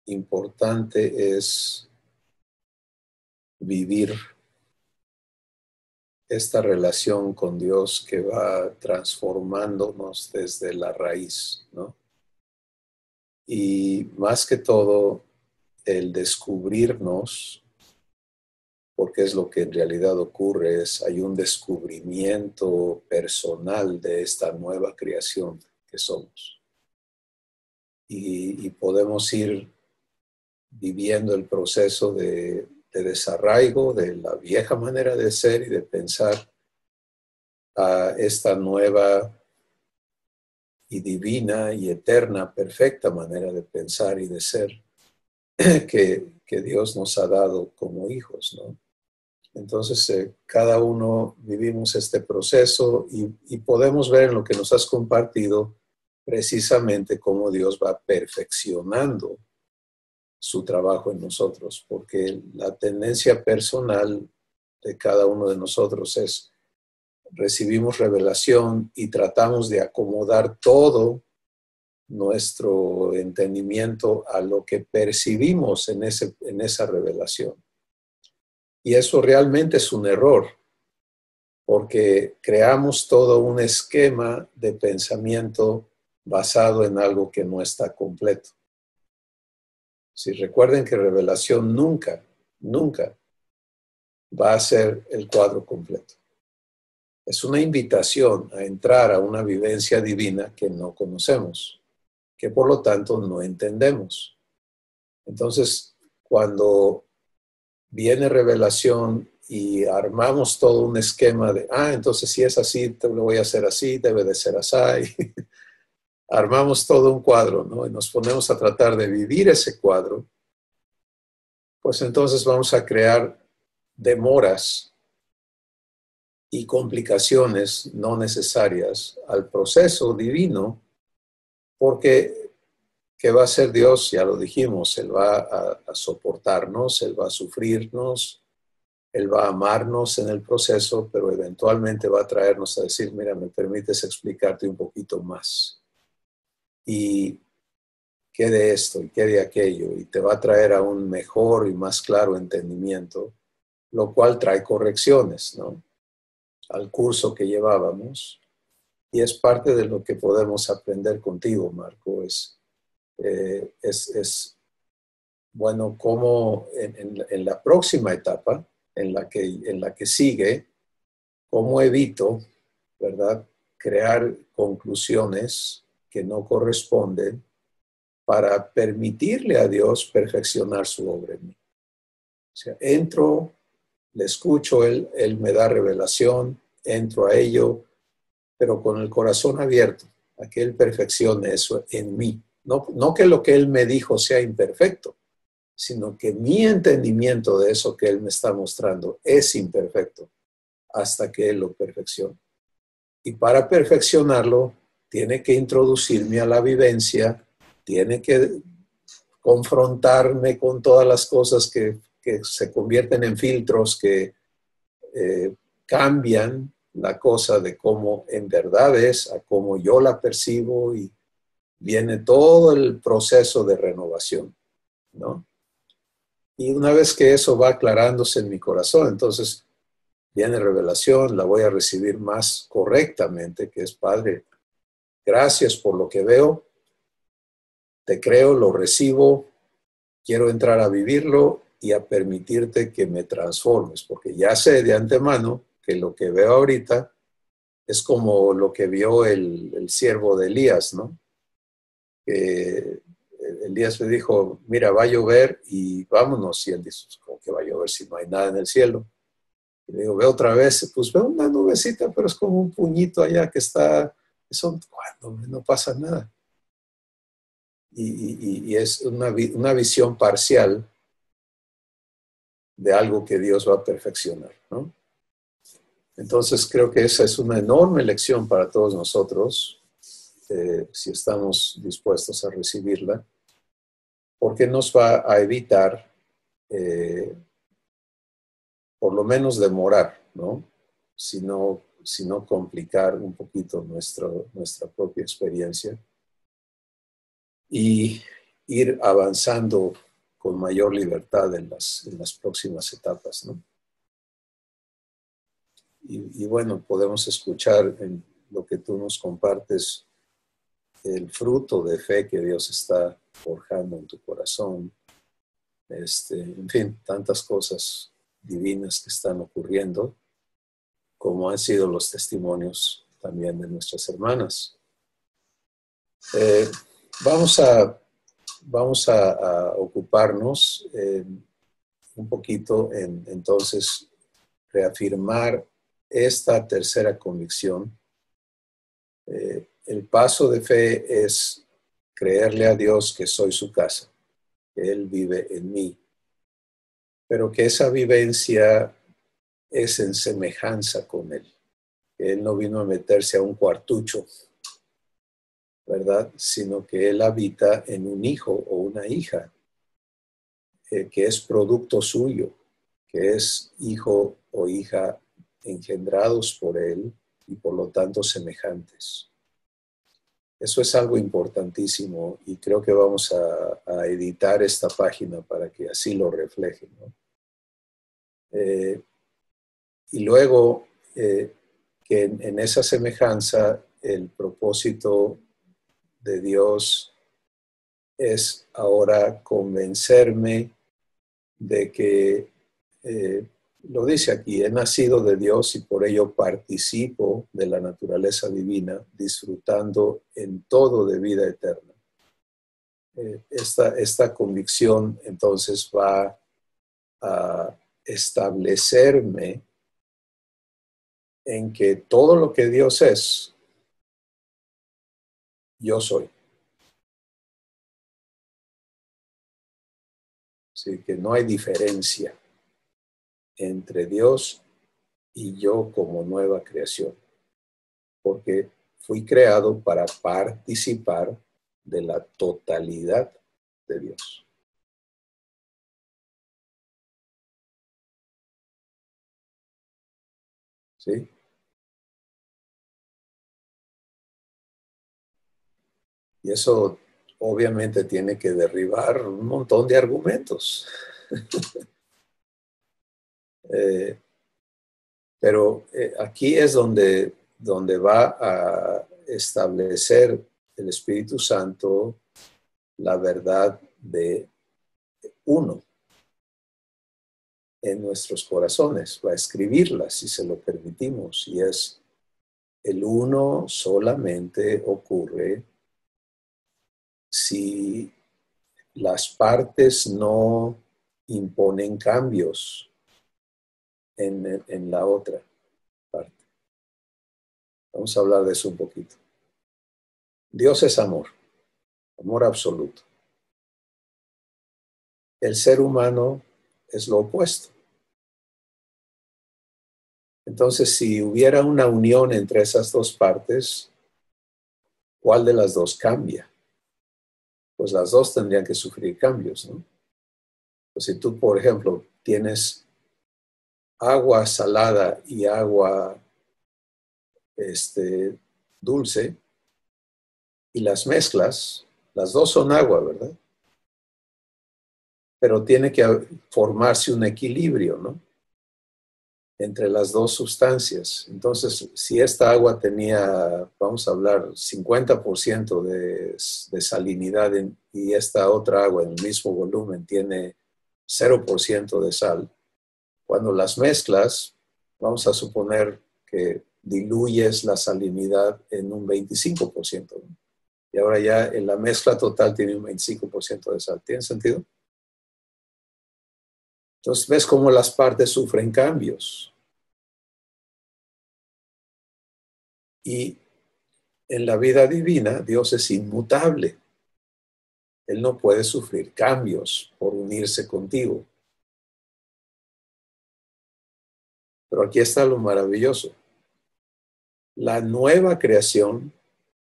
importante es vivir esta relación con Dios que va transformándonos desde la raíz, ¿no? Y más que todo, el descubrirnos, porque es lo que en realidad ocurre, hay un descubrimiento personal de esta nueva creación que somos. Y podemos ir viviendo el proceso de desarraigo de la vieja manera de ser y de pensar a esta nueva y divina y eterna, perfecta manera de pensar y de ser que Dios nos ha dado como hijos, ¿no? Entonces, cada uno vivimos este proceso y podemos ver en lo que nos has compartido precisamente cómo Dios va perfeccionando su trabajo en nosotros, porque la tendencia personal de cada uno de nosotros es recibimos revelación y tratamos de acomodar todo nuestro entendimiento a lo que percibimos en esa revelación. Y eso realmente es un error, porque creamos todo un esquema de pensamiento basado en algo que no está completo. Si recuerden que revelación nunca va a ser el cuadro completo. Es una invitación a entrar a una vivencia divina que no conocemos, que por lo tanto no entendemos. Entonces, cuando viene revelación y armamos todo un esquema de, entonces si es así, te lo voy a hacer así, debe de ser así. Armamos todo un cuadro, ¿no? Y nos ponemos a tratar de vivir ese cuadro, pues entonces vamos a crear demoras y complicaciones no necesarias al proceso divino, porque ¿qué va a hacer Dios? Ya lo dijimos, Él va a soportarnos, Él va a sufrirnos, Él va a amarnos en el proceso, pero eventualmente va a traernos a decir, mira, ¿me permites explicarte un poquito más? Y qué de esto y qué de aquello, y te va a traer a un mejor y más claro entendimiento, lo cual trae correcciones, ¿no? Al curso que llevábamos, y es parte de lo que podemos aprender contigo, Marco, es bueno, cómo en la próxima etapa, en la que sigue, cómo evito, ¿verdad?, crear conclusiones que no corresponden para permitirle a Dios perfeccionar su obra en mí. O sea, entro, le escucho, él me da revelación, entro a ello, pero con el corazón abierto, a que Él perfeccione eso en mí. No que lo que Él me dijo sea imperfecto, sino que mi entendimiento de eso que Él me está mostrando es imperfecto hasta que Él lo perfeccione. Y para perfeccionarlo, tiene que introducirme a la vivencia, tiene que confrontarme con todas las cosas que se convierten en filtros, que cambian la cosa de cómo en verdad es a cómo yo la percibo, y viene todo el proceso de renovación, ¿no? Y una vez que eso va aclarándose en mi corazón, entonces viene revelación, la voy a recibir más correctamente, que es: Padre, gracias por lo que veo, te creo, lo recibo, quiero entrar a vivirlo y a permitirte que me transformes, porque ya sé de antemano que lo que veo ahorita es como lo que vio el siervo de Elías, ¿no? Que Elías le dijo: mira, va a llover y vámonos. Y él dice: ¿cómo que va a llover si no hay nada en el cielo? Y le digo: ve otra vez. Pues veo una nubecita, pero es como un puñito allá que está, eso cuando no pasa nada. Y es una visión parcial de algo que Dios va a perfeccionar, ¿no? Entonces creo que esa es una enorme lección para todos nosotros, si estamos dispuestos a recibirla, porque nos va a evitar, por lo menos demorar, ¿no? Sino complicar un poquito nuestra propia experiencia y ir avanzando con mayor libertad en las próximas etapas, ¿no? Y bueno, podemos escuchar en lo que tú nos compartes el fruto de fe que Dios está forjando en tu corazón. En fin, tantas cosas divinas que están ocurriendo, como han sido los testimonios también de nuestras hermanas. Vamos a ocuparnos un poquito en entonces reafirmar esta tercera convicción. El paso de fe es creerle a Dios que soy su casa, que Él vive en mí, pero que esa vivencia es en semejanza con Él. Que Él no vino a meterse a un cuartucho, ¿verdad? Sino que Él habita en un hijo o una hija, que es producto suyo, que es hijo o hija engendrados por Él y por lo tanto semejantes. Eso es algo importantísimo y creo que vamos a editar esta página para que así lo refleje, ¿no? Y luego, que en esa semejanza el propósito de Dios es ahora convencerme de que, lo dice aquí, he nacido de Dios y por ello participo de la naturaleza divina, disfrutando en todo de vida eterna. Esta convicción entonces va a establecerme en que todo lo que Dios es, yo soy. Así que no hay diferencia entre Dios y yo como nueva creación, porque fui creado para participar de la totalidad de Dios. ¿Sí? Y eso obviamente tiene que derribar un montón de argumentos. Pero aquí es donde va a establecer el Espíritu Santo la verdad de uno en nuestros corazones, va a escribirlas si se lo permitimos, y es el uno solamente ocurre si las partes no imponen cambios en la otra parte. Vamos a hablar de eso un poquito. Dios es amor, amor absoluto. El ser humano es lo opuesto. Entonces, si hubiera una unión entre esas dos partes, ¿cuál de las dos cambia? Pues las dos tendrían que sufrir cambios, ¿no? Pues si tú, por ejemplo, tienes agua salada y agua dulce y las mezclas, las dos son agua, ¿verdad? Pero tiene que formarse un equilibrio, ¿no? Entre las dos sustancias. Entonces, si esta agua tenía, vamos a hablar, 50% de salinidad y esta otra agua en el mismo volumen tiene 0% de sal, cuando las mezclas, vamos a suponer que diluyes la salinidad en un 25%, ¿no? Y ahora ya en la mezcla total tiene un 25% de sal. ¿Tiene sentido? Entonces, ves cómo las partes sufren cambios. Y en la vida divina, Dios es inmutable. Él no puede sufrir cambios por unirse contigo. Pero aquí está lo maravilloso. La nueva creación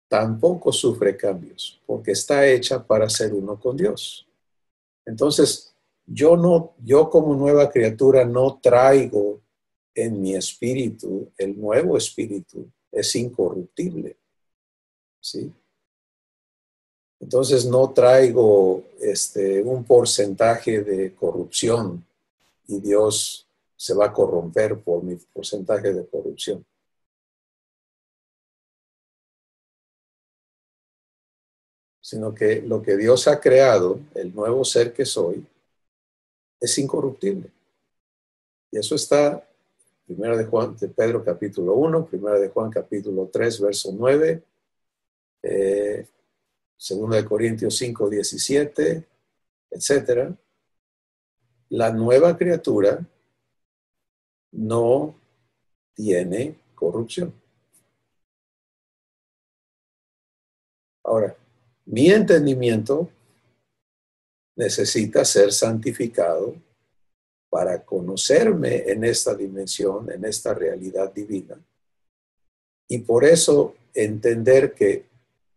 tampoco sufre cambios, porque está hecha para ser uno con Dios. Entonces, yo como nueva criatura no traigo en mi espíritu, el nuevo espíritu es incorruptible, ¿sí? Entonces no traigo un porcentaje de corrupción y Dios se va a corromper por mi porcentaje de corrupción. Sino que lo que Dios ha creado, el nuevo ser que soy, es incorruptible. Y eso está Primera de Juan, de Pedro capítulo 1, Primera de Juan capítulo 3, verso 9, Segunda de Corintios 5, 17, etc. La nueva criatura no tiene corrupción. Ahora, mi entendimiento necesita ser santificado para conocerme en esta dimensión, en esta realidad divina. Y por eso entender que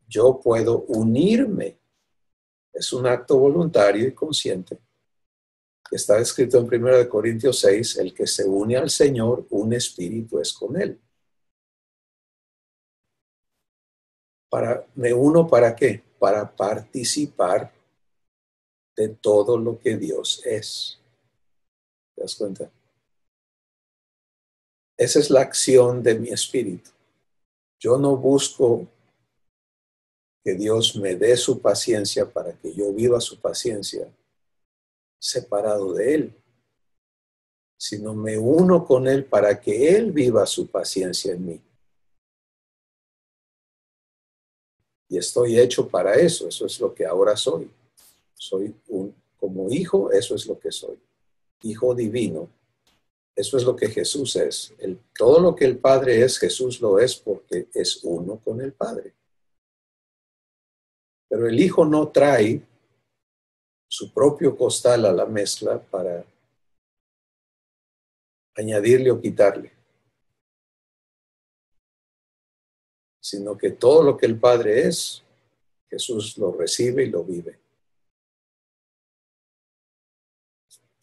yo puedo unirme. Es un acto voluntario y consciente. Está escrito en 1 Corintios 6, el que se une al Señor, un espíritu es con él. ¿Me uno para qué? Para participar de todo lo que Dios es. ¿Te das cuenta? Esa es la acción de mi espíritu. Yo no busco que Dios me dé su paciencia para que yo viva su paciencia separado de Él, sino me uno con Él para que Él viva su paciencia en mí. Y estoy hecho para eso, eso es lo que ahora soy. Como hijo, eso es lo que soy. Hijo divino, eso es lo que Jesús es. Todo lo que el Padre es, Jesús lo es porque es uno con el Padre. Pero el Hijo no trae su propio costal a la mezcla para añadirle o quitarle, sino que todo lo que el Padre es, Jesús lo recibe y lo vive.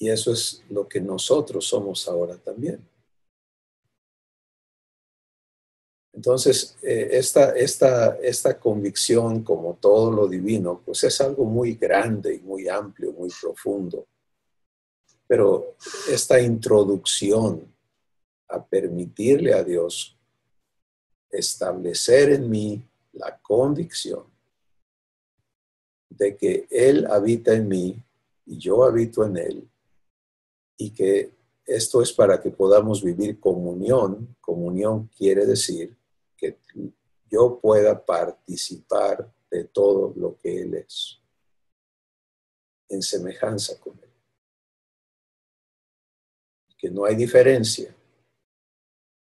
Y eso es lo que nosotros somos ahora también. Entonces, esta convicción, como todo lo divino, pues es algo muy grande y muy amplio, muy profundo. Pero esta introducción a permitirle a Dios establecer en mí la convicción de que Él habita en mí y yo habito en Él, y que esto es para que podamos vivir comunión. Comunión quiere decir que yo pueda participar de todo lo que Él es, en semejanza con Él. Que no hay diferencia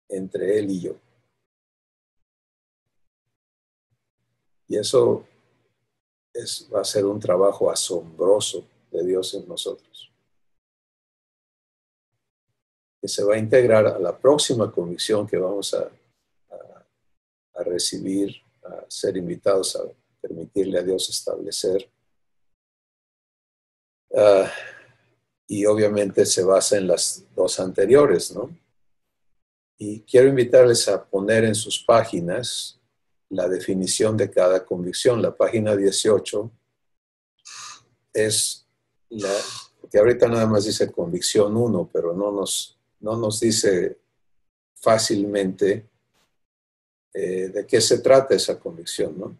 entre Él y yo. Y eso va a ser un trabajo asombroso de Dios en nosotros, que se va a integrar a la próxima convicción que vamos a recibir, a ser invitados a permitirle a Dios establecer. Y obviamente se basa en las dos anteriores, ¿no? Y quiero invitarles a poner en sus páginas la definición de cada convicción. La página 18 es porque ahorita nada más dice convicción 1, pero no nos dice fácilmente de qué se trata esa convicción, ¿no?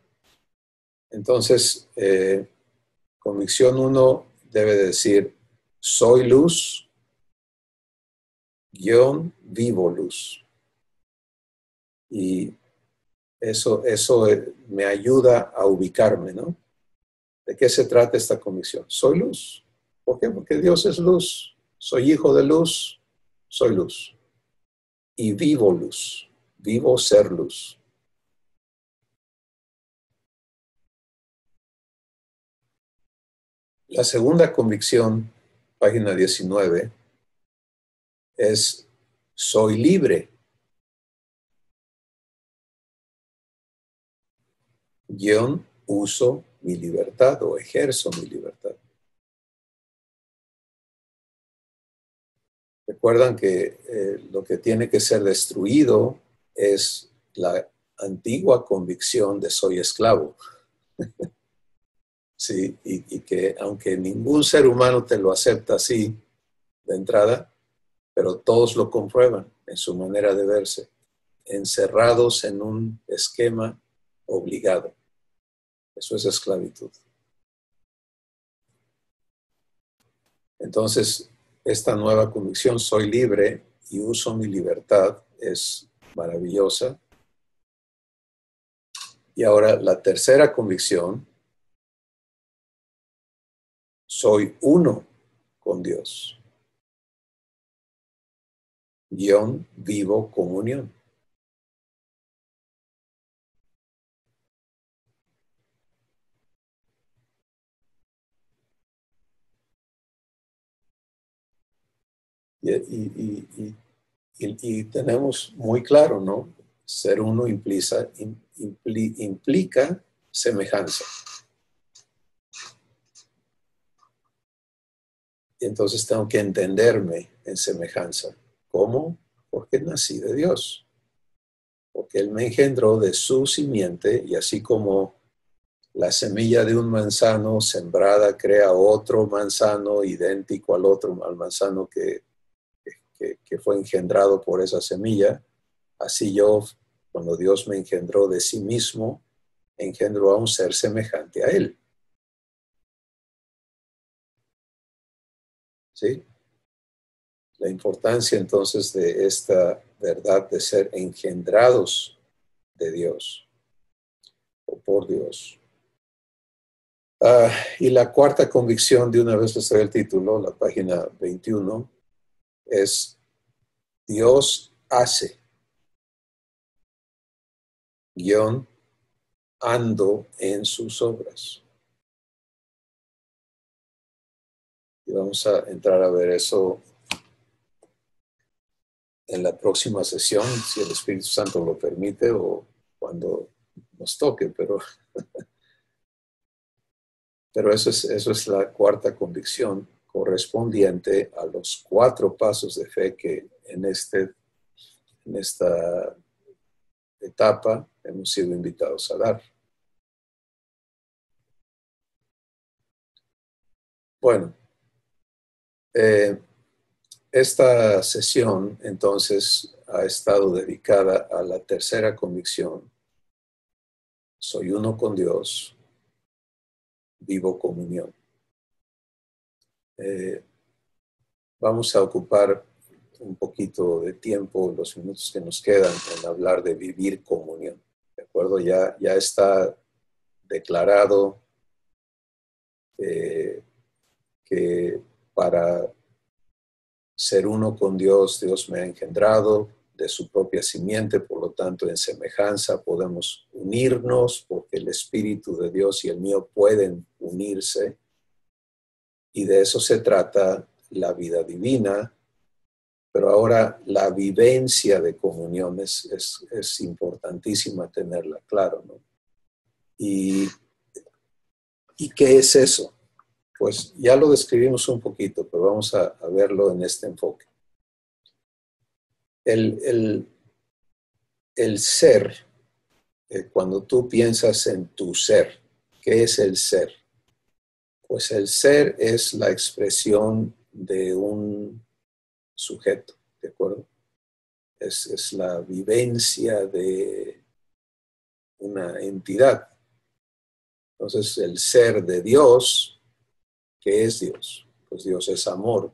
Entonces, convicción 1 debe decir, soy luz, vivo luz. Y eso me ayuda a ubicarme, ¿no? ¿De qué se trata esta convicción? Soy luz. ¿Por qué? Porque Dios es luz. Soy hijo de luz, soy luz. Y vivo luz. Vivo ser luz. La segunda convicción, página 19, es soy libre. Uso mi libertad o ejerzo mi libertad. Recuerdan que lo que tiene que ser destruido es la antigua convicción de soy esclavo. Sí, y que aunque ningún ser humano te lo acepta así de entrada, pero todos lo comprueban en su manera de verse, encerrados en un esquema obligado. Eso es esclavitud. Entonces, esta nueva convicción, soy libre y uso mi libertad, es maravillosa. Y ahora la tercera convicción, soy uno con Dios. Vivo comunión. Y tenemos muy claro, ¿no? Ser uno implica semejanza. Y entonces tengo que entenderme en semejanza. ¿Cómo? Porque nací de Dios. Porque Él me engendró de su simiente y así como la semilla de un manzano sembrada crea otro manzano idéntico al manzano que fue engendrado por esa semilla, así yo, cuando Dios me engendró de sí mismo, engendró a un ser semejante a Él. ¿Sí? La importancia entonces de esta verdad de ser engendrados de Dios o por Dios. Y la cuarta convicción, de una vez les doy el título, la página 21, es Dios hace, ando en sus obras. Y vamos a entrar a ver eso en la próxima sesión, si el Espíritu Santo lo permite o cuando nos toque, pero eso es la cuarta convicción correspondiente a los 4 pasos de fe que en esta etapa hemos sido invitados a dar. Bueno, esta sesión entonces ha estado dedicada a la tercera convicción. Soy uno con Dios, vivo comunión. Vamos a ocupar un poquito de tiempo, los minutos que nos quedan, en hablar de vivir comunión. ¿De acuerdo? Ya está declarado que para ser uno con Dios, Dios me ha engendrado de su propia simiente, por lo tanto, en semejanza podemos unirnos, porque el Espíritu de Dios y el mío pueden unirse, y de eso se trata la vida divina. Pero ahora la vivencia de comunión es importantísima tenerla claro, ¿no? ¿Y qué es eso? Pues ya lo describimos un poquito, pero vamos a verlo en este enfoque. El ser, cuando tú piensas en tu ser, ¿qué es el ser? Pues el ser es la expresión de un sujeto, ¿de acuerdo? Es la vivencia de una entidad. Entonces, el ser de Dios, ¿qué es Dios? Pues Dios es amor.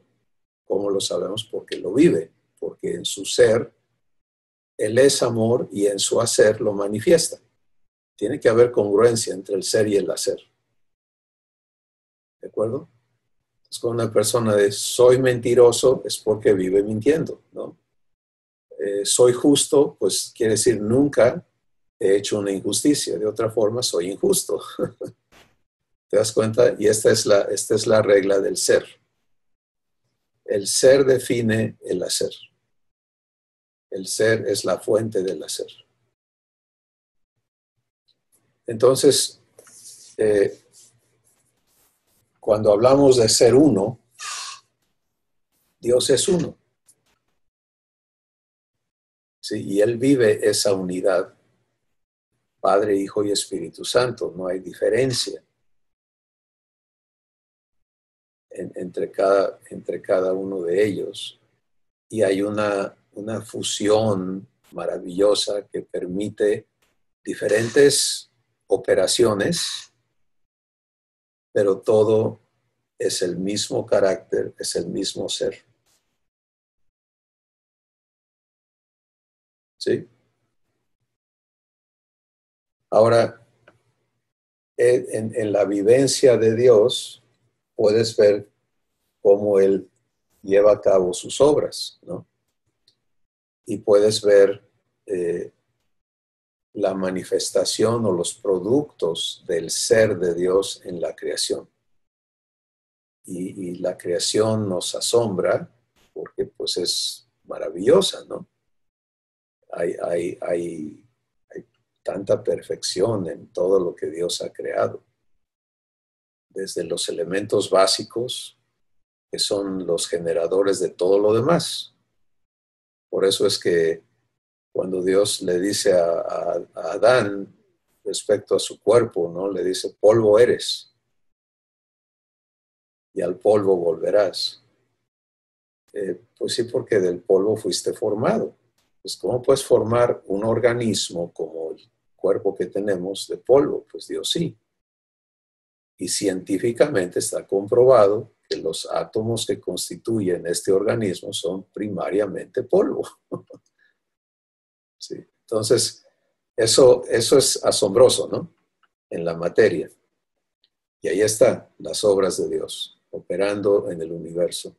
¿Cómo lo sabemos? Porque lo vive, porque en su ser, Él es amor y en su hacer lo manifiesta. Tiene que haber congruencia entre el ser y el hacer. ¿De acuerdo? Entonces, cuando una persona dice, soy mentiroso, es porque vive mintiendo, ¿no? Soy justo, pues quiere decir nunca he hecho una injusticia. De otra forma, soy injusto. ¿Te das cuenta? Y esta es la regla del ser. El ser define el hacer. El ser es la fuente del hacer. Entonces, cuando hablamos de ser uno, Dios es uno. ¿Sí? Y Él vive esa unidad, Padre, Hijo y Espíritu Santo. No hay diferencia entre cada uno de ellos. Y hay una fusión maravillosa que permite diferentes operaciones, pero todo es el mismo carácter, es el mismo ser. ¿Sí? Ahora, en la vivencia de Dios, puedes ver cómo Él lleva a cabo sus obras, ¿no? Y puedes ver la manifestación o los productos del ser de Dios en la creación. Y la creación nos asombra porque pues es maravillosa, ¿no? Hay tanta perfección en todo lo que Dios ha creado. Desde los elementos básicos, que son los generadores de todo lo demás. Por eso es que cuando Dios le dice a Adán respecto a su cuerpo, ¿no? Le dice, polvo eres y al polvo volverás. Pues sí, porque del polvo fuiste formado. Pues ¿cómo puedes formar un organismo como el cuerpo que tenemos de polvo? Pues Dios sí. Y científicamente está comprobado que los átomos que constituyen este organismo son primariamente polvo. Sí. Entonces, eso es asombroso, ¿no? En la materia. Y ahí están las obras de Dios, operando en el universo.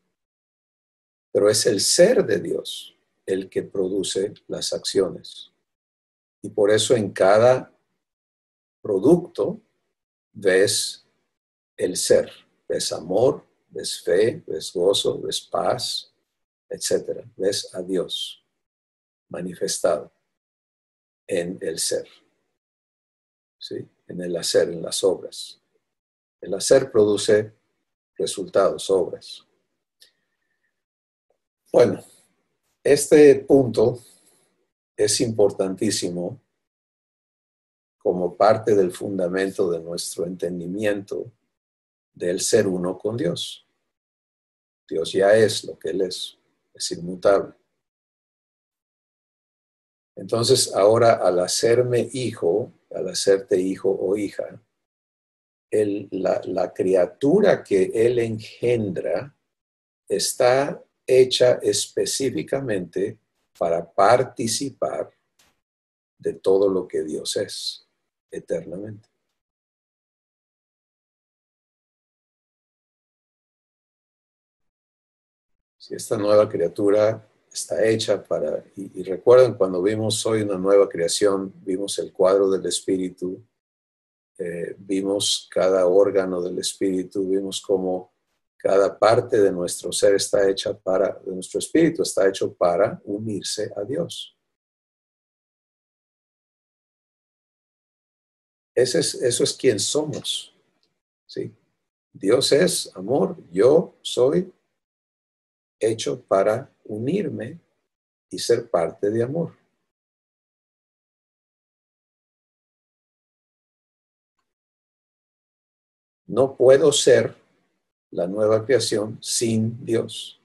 Pero es el ser de Dios el que produce las acciones. Y por eso en cada producto ves el ser. Ves amor, ves fe, ves gozo, ves paz, etc. Ves a Dios manifestado en el ser. ¿Sí? En el hacer, en las obras. El hacer produce resultados, obras. Bueno, este punto es importantísimo como parte del fundamento de nuestro entendimiento del ser uno con Dios. Dios ya es lo que Él es inmutable. Entonces, ahora al hacerme hijo, al hacerte hijo o hija, la criatura que Él engendra está hecha específicamente para participar de todo lo que Dios es eternamente. Si esta nueva criatura está hecha para, y recuerden cuando vimos Soy una nueva creación, vimos el cuadro del Espíritu, vimos cada órgano del Espíritu, vimos cómo cada parte de nuestro ser está hecha de nuestro espíritu está hecho para unirse a Dios. Eso es quien somos, ¿sí? Dios es amor, yo soy hecho para unirme y ser parte de amor. No puedo ser la nueva creación sin Dios.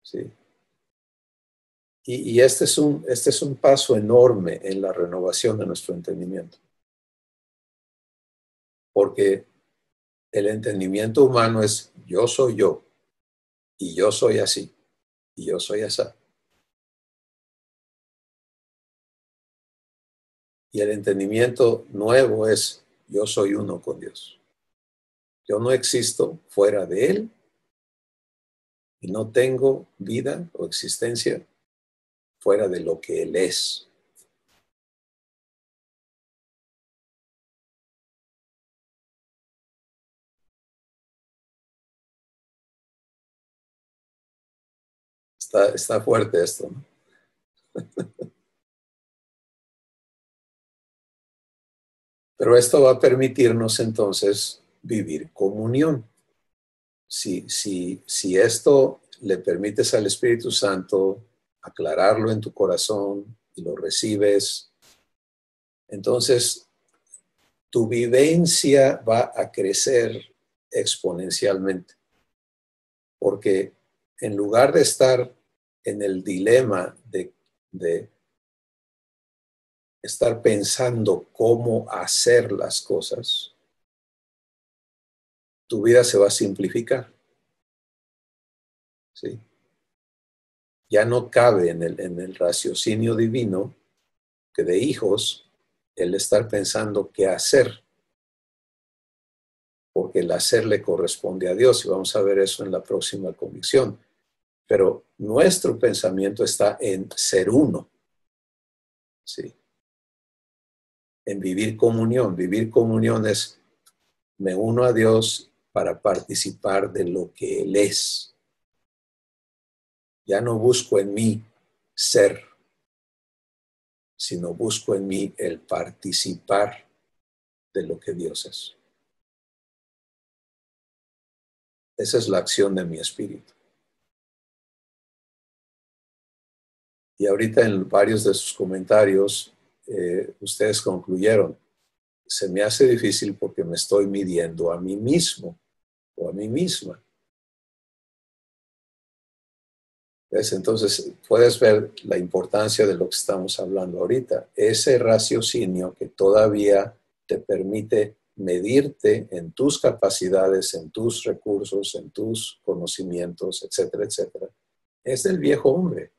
¿Sí? Y este es un paso enorme en la renovación de nuestro entendimiento. Porque el entendimiento humano es yo soy yo, y yo soy así, y yo soy así. Y el entendimiento nuevo es yo soy uno con Dios. Yo no existo fuera de Él y no tengo vida o existencia fuera de lo que Él es. Está fuerte esto, ¿no? Pero esto va a permitirnos entonces vivir comunión. Si esto le permites al Espíritu Santo aclararlo en tu corazón y lo recibes, entonces tu vivencia va a crecer exponencialmente. Porque en lugar de estar en el dilema de estar pensando cómo hacer las cosas, tu vida se va a simplificar. ¿Sí? Ya no cabe en el raciocinio divino que de hijos el estar pensando qué hacer, porque el hacer le corresponde a Dios, y vamos a ver eso en la próxima convicción. Pero nuestro pensamiento está en ser uno, ¿sí? En vivir comunión. Vivir comunión es me uno a Dios para participar de lo que Él es. Ya no busco en mí ser, sino busco en mí el participar de lo que Dios es. Esa es la acción de mi espíritu. Y ahorita en varios de sus comentarios, ustedes concluyeron, se me hace difícil porque me estoy midiendo a mí mismo o a mí misma. ¿Ves? Entonces, puedes ver la importancia de lo que estamos hablando ahorita. Ese raciocinio que todavía te permite medirte en tus capacidades, en tus recursos, en tus conocimientos, etcétera, etcétera, es del viejo hombre.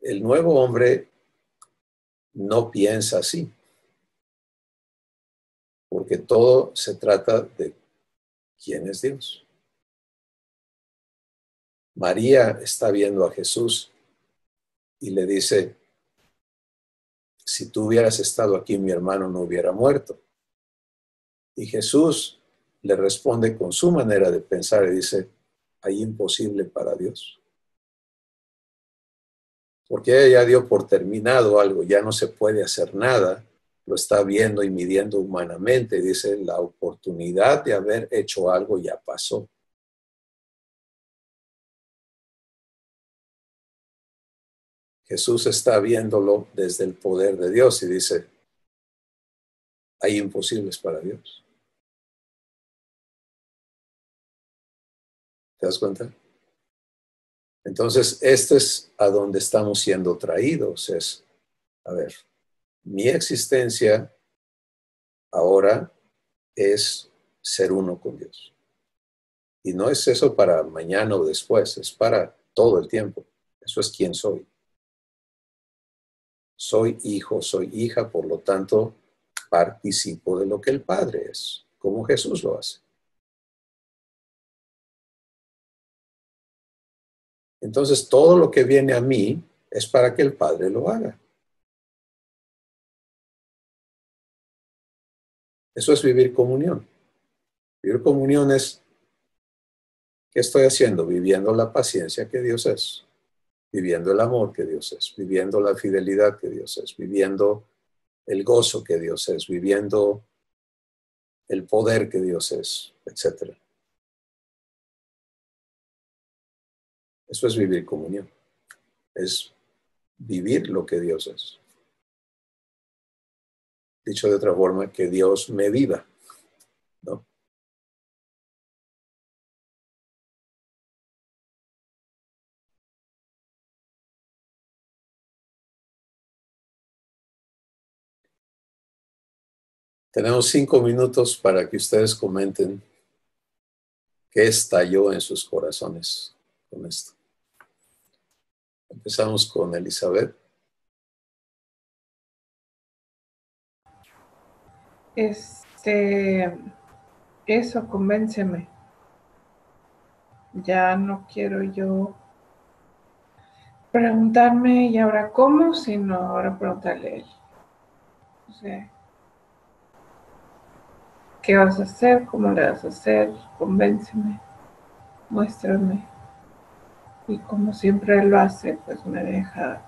El nuevo hombre no piensa así, porque todo se trata de quién es Dios. María está viendo a Jesús y le dice, si tú hubieras estado aquí, mi hermano no hubiera muerto. Y Jesús le responde con su manera de pensar y dice, hay imposible para Dios. Porque ella ya dio por terminado algo, ya no se puede hacer nada, lo está viendo y midiendo humanamente. Dice, la oportunidad de haber hecho algo ya pasó. Jesús está viéndolo desde el poder de Dios y dice, hay imposibles para Dios. ¿Te das cuenta? Entonces, esto es a donde estamos siendo traídos. Es, a ver, mi existencia ahora es ser uno con Dios. Y no es eso para mañana o después, es para todo el tiempo. Eso es quién soy. Soy hijo, soy hija, por lo tanto, participo de lo que el Padre es, como Jesús lo hace. Entonces, todo lo que viene a mí es para que el Padre lo haga. Eso es vivir comunión. Vivir comunión es, ¿qué estoy haciendo? Viviendo la paciencia que Dios es, viviendo el amor que Dios es, viviendo la fidelidad que Dios es, viviendo el gozo que Dios es, viviendo el poder que Dios es, etc. Eso es vivir comunión. Es vivir lo que Dios es. Dicho de otra forma, que Dios me viva, ¿no? Tenemos 5 minutos para que ustedes comenten qué estalló en sus corazones con esto. Empezamos con Elizabeth.
Eso, convénceme. Ya no quiero yo preguntarme y ahora cómo, sino ahora preguntarle a él. O sea, ¿qué vas a hacer? ¿Cómo le vas a hacer? Convénceme, muéstrame. Y como siempre él lo hace, pues me deja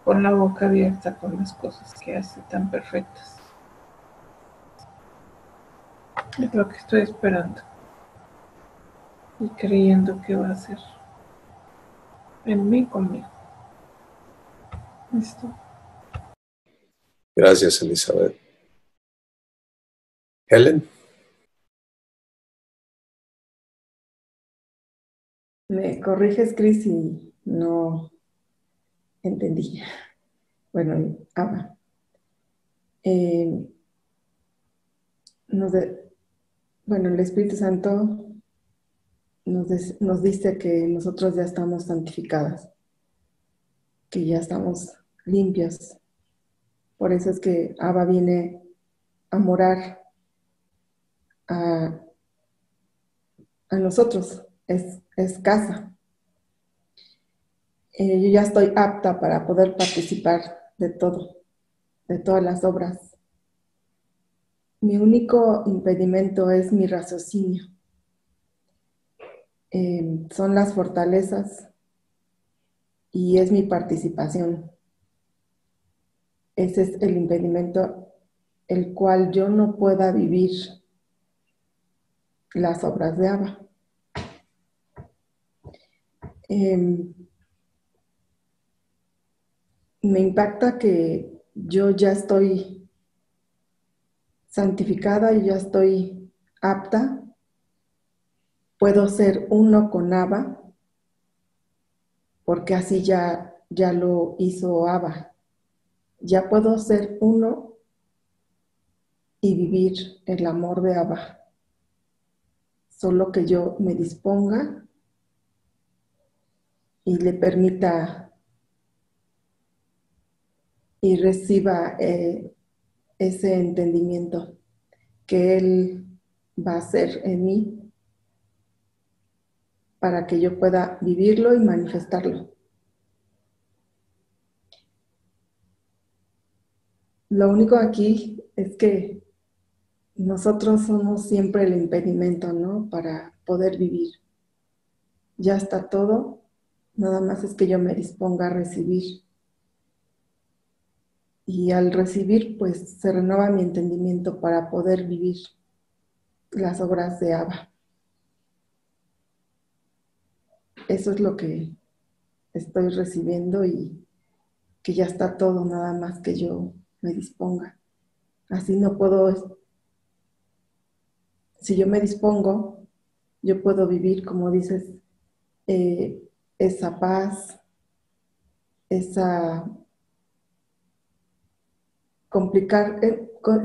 con la boca abierta con las cosas que hace tan perfectas. Es lo que estoy esperando y creyendo que va a ser en mí, conmigo. ¿Listo?
Gracias, Elizabeth. Helen.
Me corriges, Cris, si no entendí. Bueno, Abba. Bueno, el Espíritu Santo nos dice que nosotros ya estamos santificadas, que ya estamos limpios. Por eso es que Abba viene a morar a nosotros, es casa. Yo ya estoy apta para poder participar de todo, de todas las obras. Mi único impedimento es mi raciocinio. Son las fortalezas y es mi participación. Ese es el impedimento, el cual yo no pueda vivir las obras de Abba. Me impacta que yo ya estoy santificada y ya estoy apta. Puedo ser uno con Abba, porque así ya lo hizo Abba. Ya puedo ser uno y vivir el amor de Abba. Solo que yo me disponga y le permita y reciba ese entendimiento que Él va a hacer en mí para que yo pueda vivirlo y manifestarlo. Lo único aquí es que nosotros somos siempre el impedimento, ¿no? Para poder vivir. Ya está todo, nada más es que yo me disponga a recibir. Y al recibir, pues se renueva mi entendimiento para poder vivir las obras de Abba. Eso es lo que estoy recibiendo y que ya está todo, nada más que yo me disponga. Así no puedo, si yo me dispongo, yo puedo vivir, como dices, esa paz, esa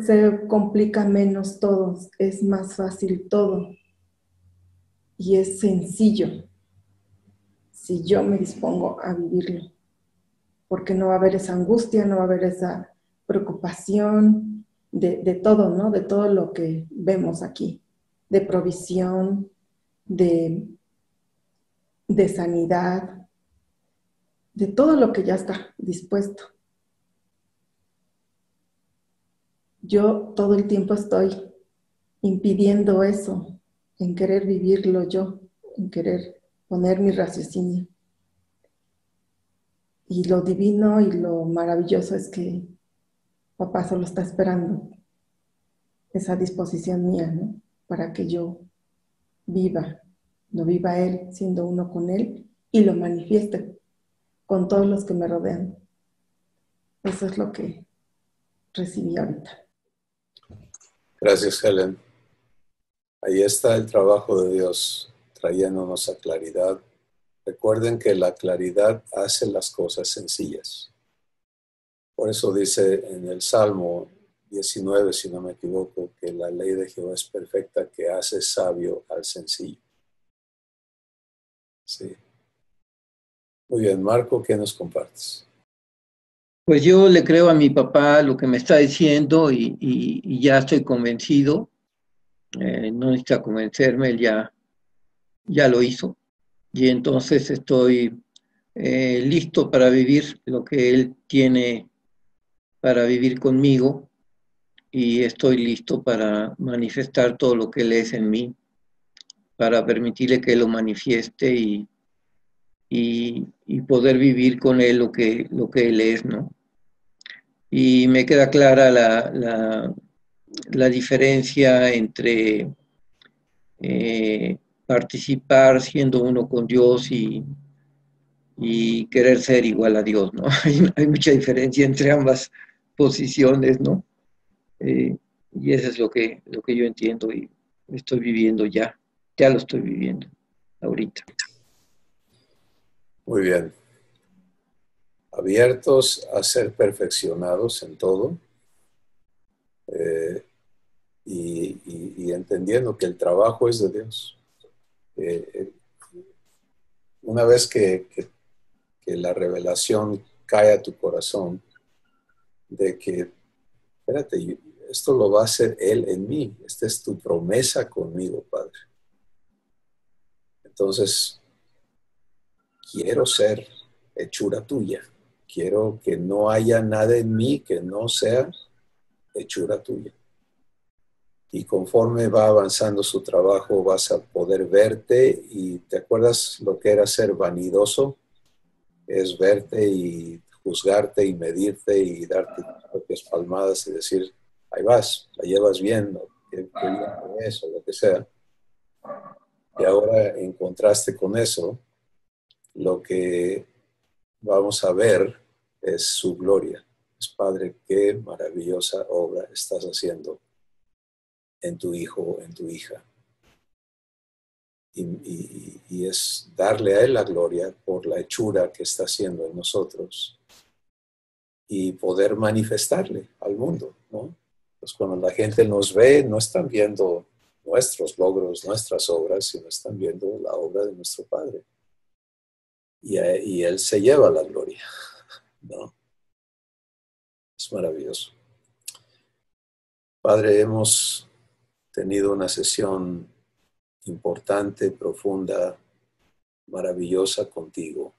se complica menos todo, es más fácil todo y es sencillo si yo me dispongo a vivirlo, porque no va a haber esa angustia, no va a haber esa preocupación de todo, ¿no? De todo lo que vemos aquí, de provisión, de, de sanidad, de todo lo que ya está dispuesto. Yo todo el tiempo estoy impidiendo eso, en querer vivirlo yo, en querer poner mi raciocinio. Y lo divino y lo maravilloso es que papá solo está esperando esa disposición mía, ¿no? Para que yo viva, lo viva él, siendo uno con él, y lo manifieste con todos los que me rodean. Eso es lo que recibí ahorita.
Gracias, Helen. Ahí está el trabajo de Dios, trayéndonos a claridad. Recuerden que la claridad hace las cosas sencillas. Por eso dice en el Salmo 19, si no me equivoco, que la ley de Jehová es perfecta, que hace sabio al sencillo. Sí. Muy bien, Marco, ¿qué nos compartes?
Pues yo le creo a mi papá lo que me está diciendo y ya estoy convencido. No necesita convencerme, él ya lo hizo. Y entonces estoy listo para vivir lo que él tiene para vivir conmigo y estoy listo para manifestar todo lo que él es en mí, para permitirle que él lo manifieste y poder vivir con él lo que él es, ¿no? Y me queda clara la diferencia entre participar siendo uno con Dios y querer ser igual a Dios, ¿no? Hay mucha diferencia entre ambas posiciones, ¿no? Y eso es lo que yo entiendo y estoy viviendo ya lo estoy viviendo ahorita.
Muy bien. Abiertos a ser perfeccionados en todo y entendiendo que el trabajo es de Dios. Una vez que la revelación cae a tu corazón de que, espérate, esto lo va a hacer Él en mí, esta es tu promesa conmigo, Padre. Entonces, quiero ser hechura tuya, quiero que no haya nada en mí que no sea hechura tuya. Y conforme va avanzando su trabajo, vas a poder verte y ¿te acuerdas lo que era ser vanidoso? Es verte y juzgarte y medirte y darte tus propias palmadas y decir, ahí vas, la llevas bien, ¿no? Qué bien es, o lo que sea. Y ahora en contraste con eso, lo que vamos a ver es su gloria. Es, Padre, qué maravillosa obra estás haciendo en tu hijo, en tu hija. Y es darle a Él la gloria por la hechura que está haciendo en nosotros y poder manifestarle al mundo, ¿no? Pues cuando la gente nos ve, no están viendo nuestros logros, nuestras obras, sino están viendo la obra de nuestro Padre. Y Él se lleva la gloria, ¿no? Es maravilloso. Padre, hemos tenido una sesión importante, profunda, maravillosa contigo.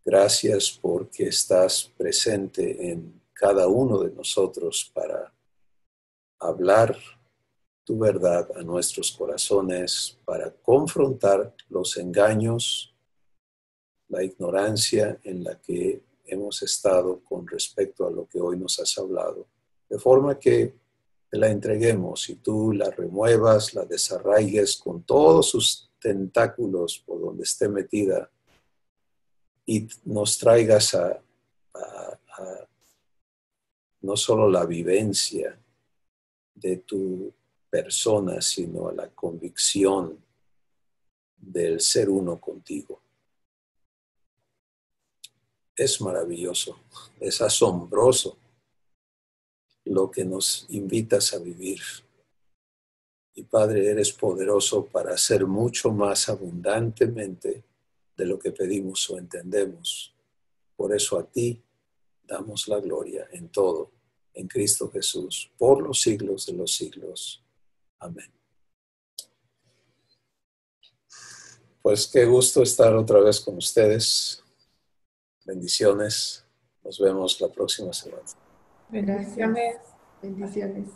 Gracias porque estás presente en cada uno de nosotros para hablar tu verdad a nuestros corazones, para confrontar los engaños, la ignorancia en la que hemos estado con respecto a lo que hoy nos has hablado, de forma que te la entreguemos y tú la remuevas, la desarraigues con todos sus tentáculos por donde esté metida y nos traigas a no solo la vivencia de tu persona, sino a la convicción del ser uno contigo. Es maravilloso, es asombroso lo que nos invitas a vivir. Y Padre, eres poderoso para hacer mucho más abundantemente de lo que pedimos o entendemos. Por eso a ti damos la gloria en todo, en Cristo Jesús, por los siglos de los siglos. Amén. Pues qué gusto estar otra vez con ustedes. Bendiciones. Nos vemos la próxima semana.
Bendiciones.
Bendiciones.